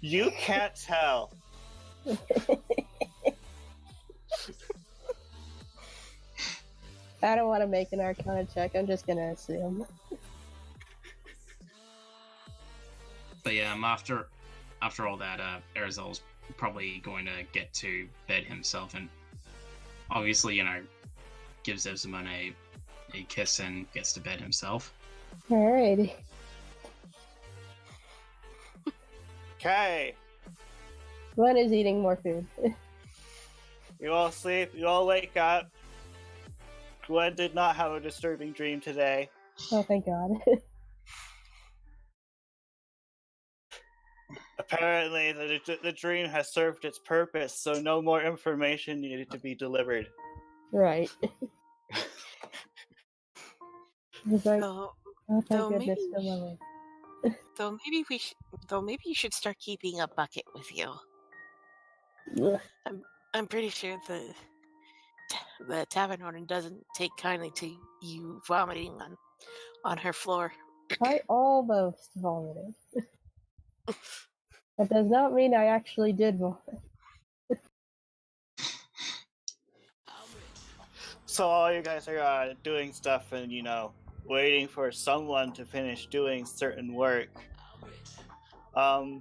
You can't tell. I don't want to make an Arcana check. I'm just gonna assume. But yeah, after all that, Arizel's probably going to get to bed himself, and obviously, gives Evzimon a kiss and gets to bed himself. Alrighty. Okay. Gwen is eating more food. You all sleep, you all wake up. Gwen did not have a disturbing dream today. Oh, thank God. Apparently, the dream has served its purpose, so no more information needed to be delivered. Right. It's like, Though, oh, thank though goodness maybe, for my life. though maybe you should start keeping a bucket with you. Ugh. I'm pretty sure the tavern owner doesn't take kindly to you vomiting on her floor. I almost vomited. That does not mean I actually did vomit. So all you guys are doing stuff and, waiting for someone to finish doing certain work. So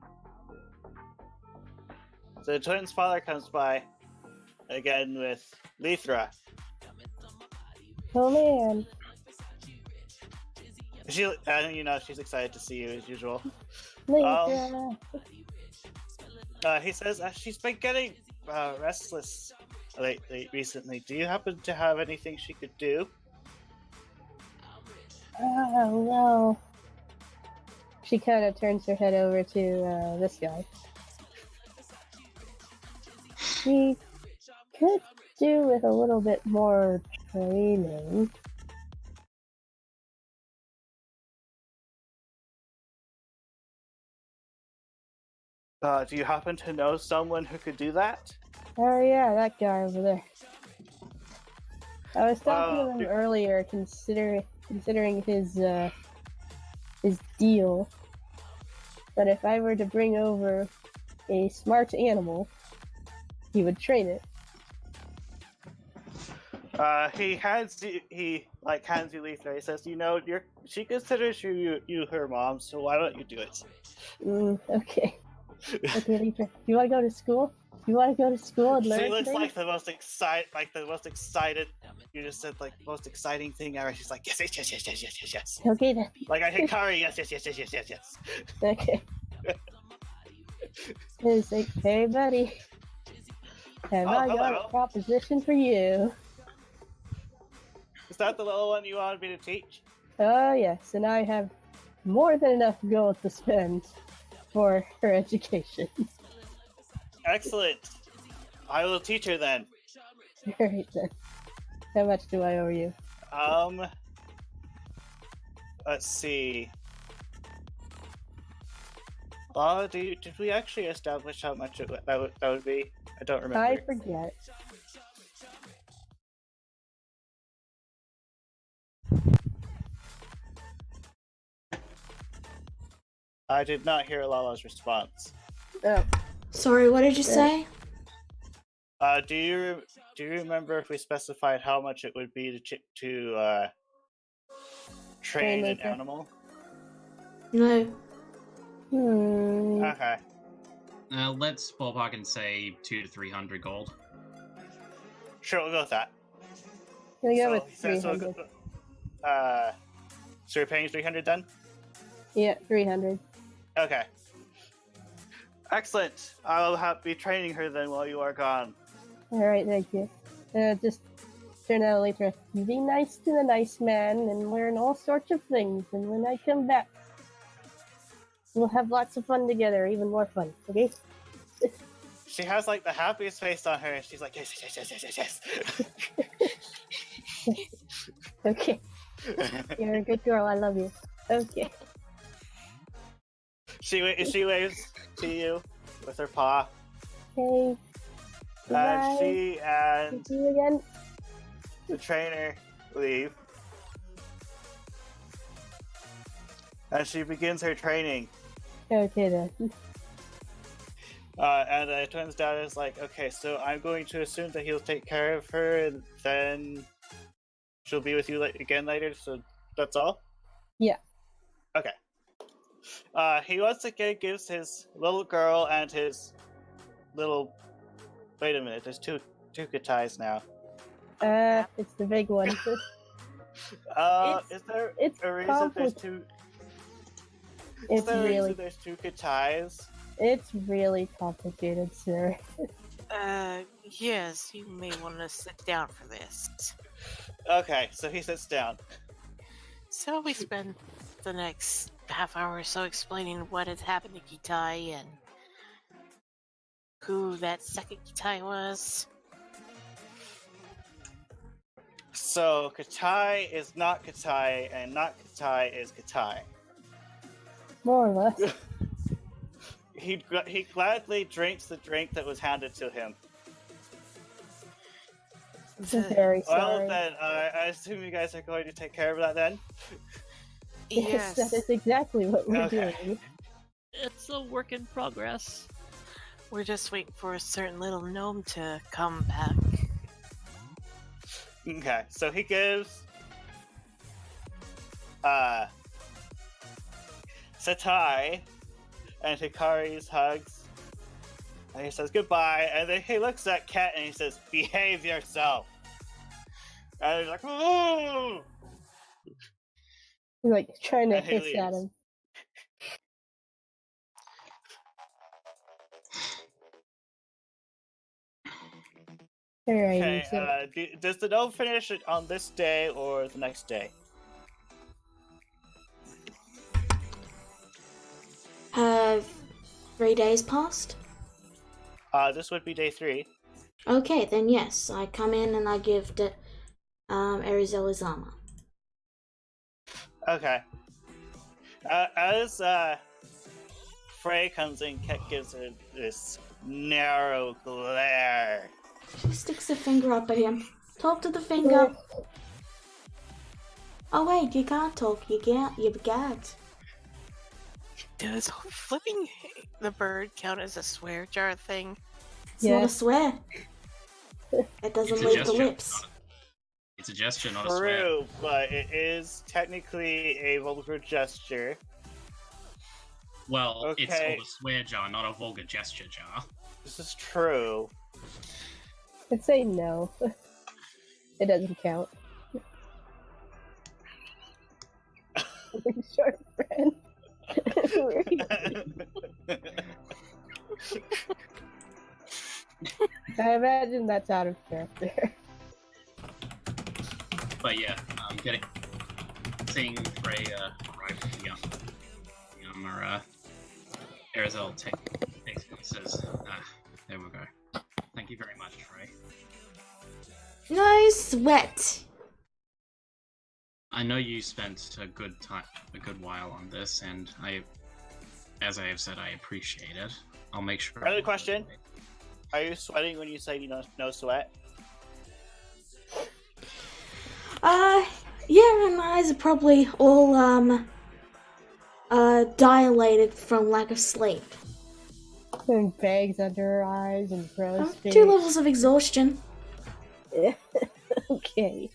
the twins' father comes by again with Lithra. Oh man. She's excited to see you as usual. Lisa. He says she's been getting restless recently. Do you happen to have anything she could do? Oh, well. She kind of turns her head over to this guy. She could do with a little bit more training. Do you happen to know someone who could do that? Oh yeah, that guy over there. I was talking to him earlier, considering his deal. That if I were to bring over a smart animal, he would train it. He hands you Lethra. He says, she considers you her mom, so why don't you do it? Okay. Okay, Lethra. You want to go to school? You want to go to school and learn She looks things? like the most excited. You just said like the most exciting thing ever. She's like, yes. Okay then. Like I Hikari, yes. Okay. He's like, hey buddy, have I got hello. a proposition for you? Is that the little one you wanted me to teach? Oh yes, and I have more than enough gold to spend for her education. Excellent. I will teach her then. Alright then. How much do I owe you? Let's see. Did we actually establish how much that would be? I don't remember. I forget. I did not hear Lala's response. Oh, Sorry, what did you say? Do you remember if we specified how much it would be to train an animal? No. Okay. Let's ballpark and say 200 to 300 gold. Sure, we'll go with that. Can we go with So 300? So you're paying 300 then? Yeah, 300. Okay. Excellent. I'll be training her then while you are gone. Alright, thank you. Just turn out later. Be nice to the nice man and learn all sorts of things, and when I come back, we'll have lots of fun together, even more fun, okay? She has like the happiest face on her. She's like, yes. Okay. You're a good girl, I love you. Okay. She waves to you with her paw. Okay. Goodbye. She and See you again. the trainer leave. And she begins her training. Okay then. And the twins' dad is like, okay, so I'm going to assume that he'll take care of her and then she'll be with you again later, so that's all? Yeah. Okay. He once again gives his little girl and his little. Wait a minute. There's two katais now. It's the big one. Is there It's a reason there's complicated. two? Is It's there a reason really, there's two katais? it's really complicated, sir. Yes, you may want to sit down for this. Okay, so he sits down. So we spend the next half hour or so explaining what has happened to Kitai and who that second Kitai was. So Katai is not Katai, and not Katai is Katai. More or less. He gladly drinks the drink that was handed to him. I'm very Well, sorry. then, I assume you guys are going to take care of that then? Yes, that is exactly what we're Okay. doing. It's a work in progress. We're just waiting for a certain little gnome to come back. Okay, so he gives Satai and Hikari's hugs, and he says goodbye, and then he looks at Ket and he says, "Behave yourself." And he's like, "Ooh!" Like, trying to And he hiss at leaves. him. Alrighty, Okay, so does the gnome finish it on this day or the next day? Have 3 days passed? This would be day 3. Okay, then yes, I come in and I give Arizel his armor. Okay. As Frey comes in, Ket gives her this narrow glare. She sticks a finger up at him. Talk to the finger. Oh wait, you can't talk. You can't. You've got. Does flipping the bird count as a swear jar thing? It's not Yeah. a swear. It doesn't It's a leave the gesture, lips. It's a gesture, not a swear. True, but it is technically a vulgar gesture. Well, it's Okay. called a swear jar, not a vulgar gesture jar. This is true. I'd say no. It doesn't count. Short friend. I imagine that's out of character. But yeah, seeing Frey arrive with the armor, Arizel takes it and says, there we go. Thank you very much, Frey. No sweat. I know you spent a good while on this, and as I have said, I appreciate it. I'll make sure. Another question. Are you sweating when you say no sweat? Yeah, and my eyes are probably all dilated from lack of sleep. And bags under her eyes and crow's feet. 2 levels of exhaustion. Okay.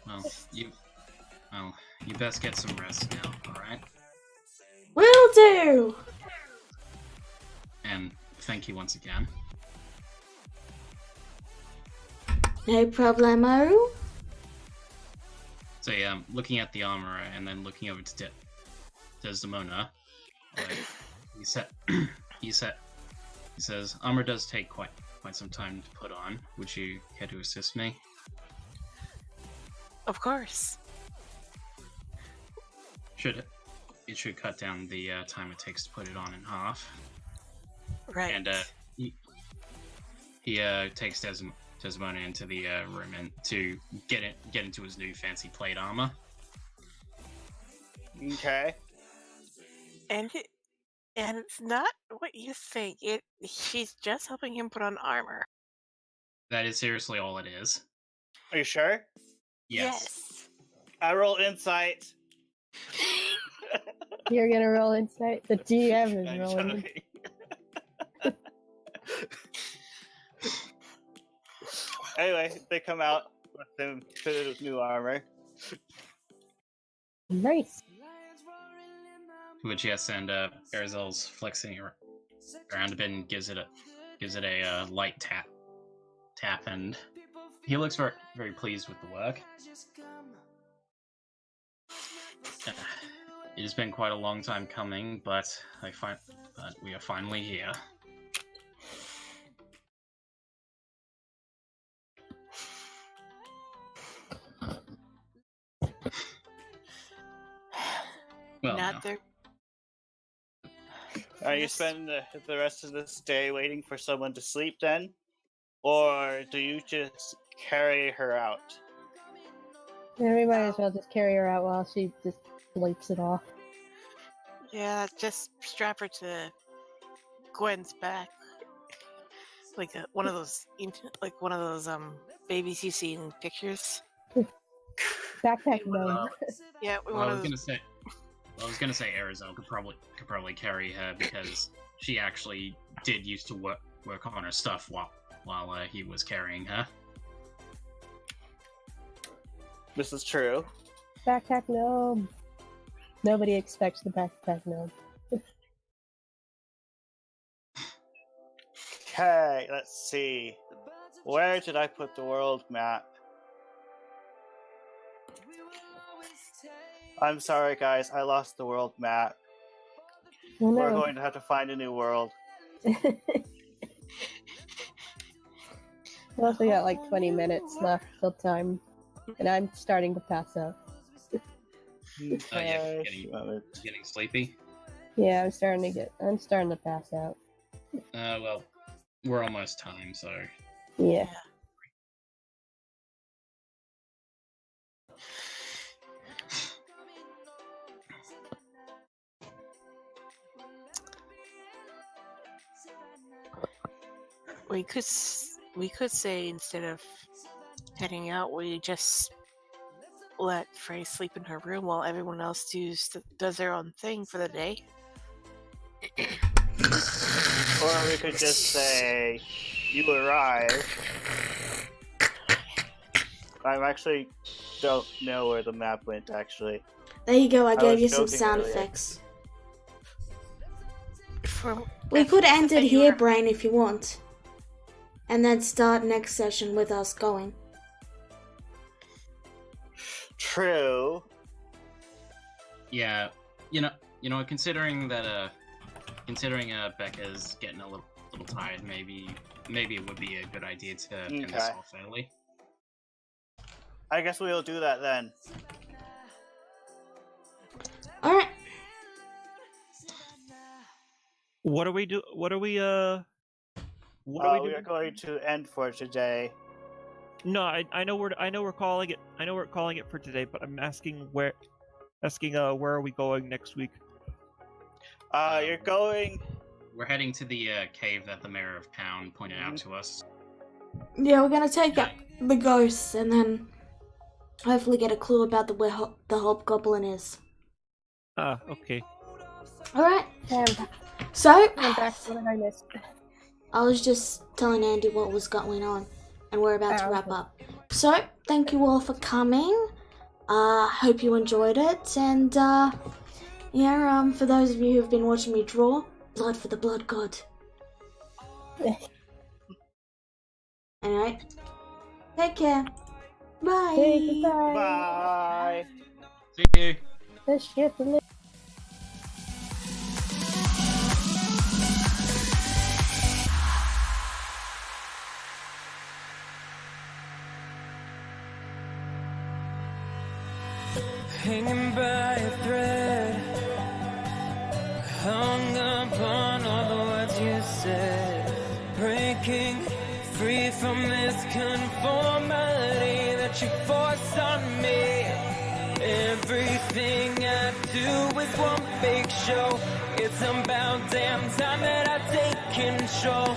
Well, you best get some rest now, alright? Will do. And thank you once again. No problemo. So yeah, looking at the armor and then looking over to Desdemona, he says, armor does take quite some time to put on. Would you care to assist me? Of course. It should cut down the time it takes to put it on in half. Right. And he takes Desdemona into the room and to get into his new fancy plate armor. Okay. And it's not what you think. She's just helping him put on armor. That is seriously all it is. Are you sure? Yes. I roll insight. You're gonna roll insight? The DM is I'm rolling. joking. Anyway, they come out with them fitted with new armor. Nice. which yes, and Arizel's flexing around a bit and gives it a light tap, and he looks very, very pleased with the work. It has been quite a long time coming, but we are finally here. Well, Not no. there. Are you spending the rest of this day waiting for someone to sleep then? Or do you just carry her out? Yeah, we might as well just carry her out while she just sleeps it off. Yeah, just strap her to Gwen's back, like one of those babies you see in pictures. Backpack no. Yeah, Well, I was gonna say Arizel could probably carry her because she actually did used to work on her stuff while he was carrying her. This is true. Backpack no. Nobody expects the backpack no. Okay, let's see. Where did I put the world map? I'm sorry, guys. I lost the world map. Oh, no. We're going to have to find a new world. We also got like 20 minutes left till time, and I'm starting to pass out. Yeah, getting sleepy. Yeah, I'm starting to pass out. Well, we're almost time, so Yeah. We could say instead of heading out, we just let Frey sleep in her room while everyone else does their own thing for the day. Or we could just say, you arrive. I actually don't know where the map went, actually. There you go, I gave was you some joking sound earlier. effects. We could end it here, Brain, if you want. And then start next session with us going. True. yeah, you know, considering Becca's getting a little tired, maybe it would be a good idea to end this off early. I guess we'll do that then. Alright. What are we do? What are we? What are we We doing? are going to end for today. No, I know we're calling it. I know we're calling it for today, but I'm asking where are we going next week? You're going. We're heading to the cave that the mayor of town pointed out to us. Yeah, we're gonna take out the ghosts and then hopefully get a clue about where the hobgoblin is. Okay. Alright. So, I'm back. What did I miss? I was just telling Andy what was going on, and we're about to wrap up. So, thank you all for coming. Hope you enjoyed it, and for those of you who've been watching me draw, blood for the blood god. Anyway, take care. Bye. Say goodbye. Bye. See you. The ship li- Hanging by a thread, hung up on all the words you said, breaking free from this conformity that you force on me. Everything I do is one big show. It's about damn time that I take control.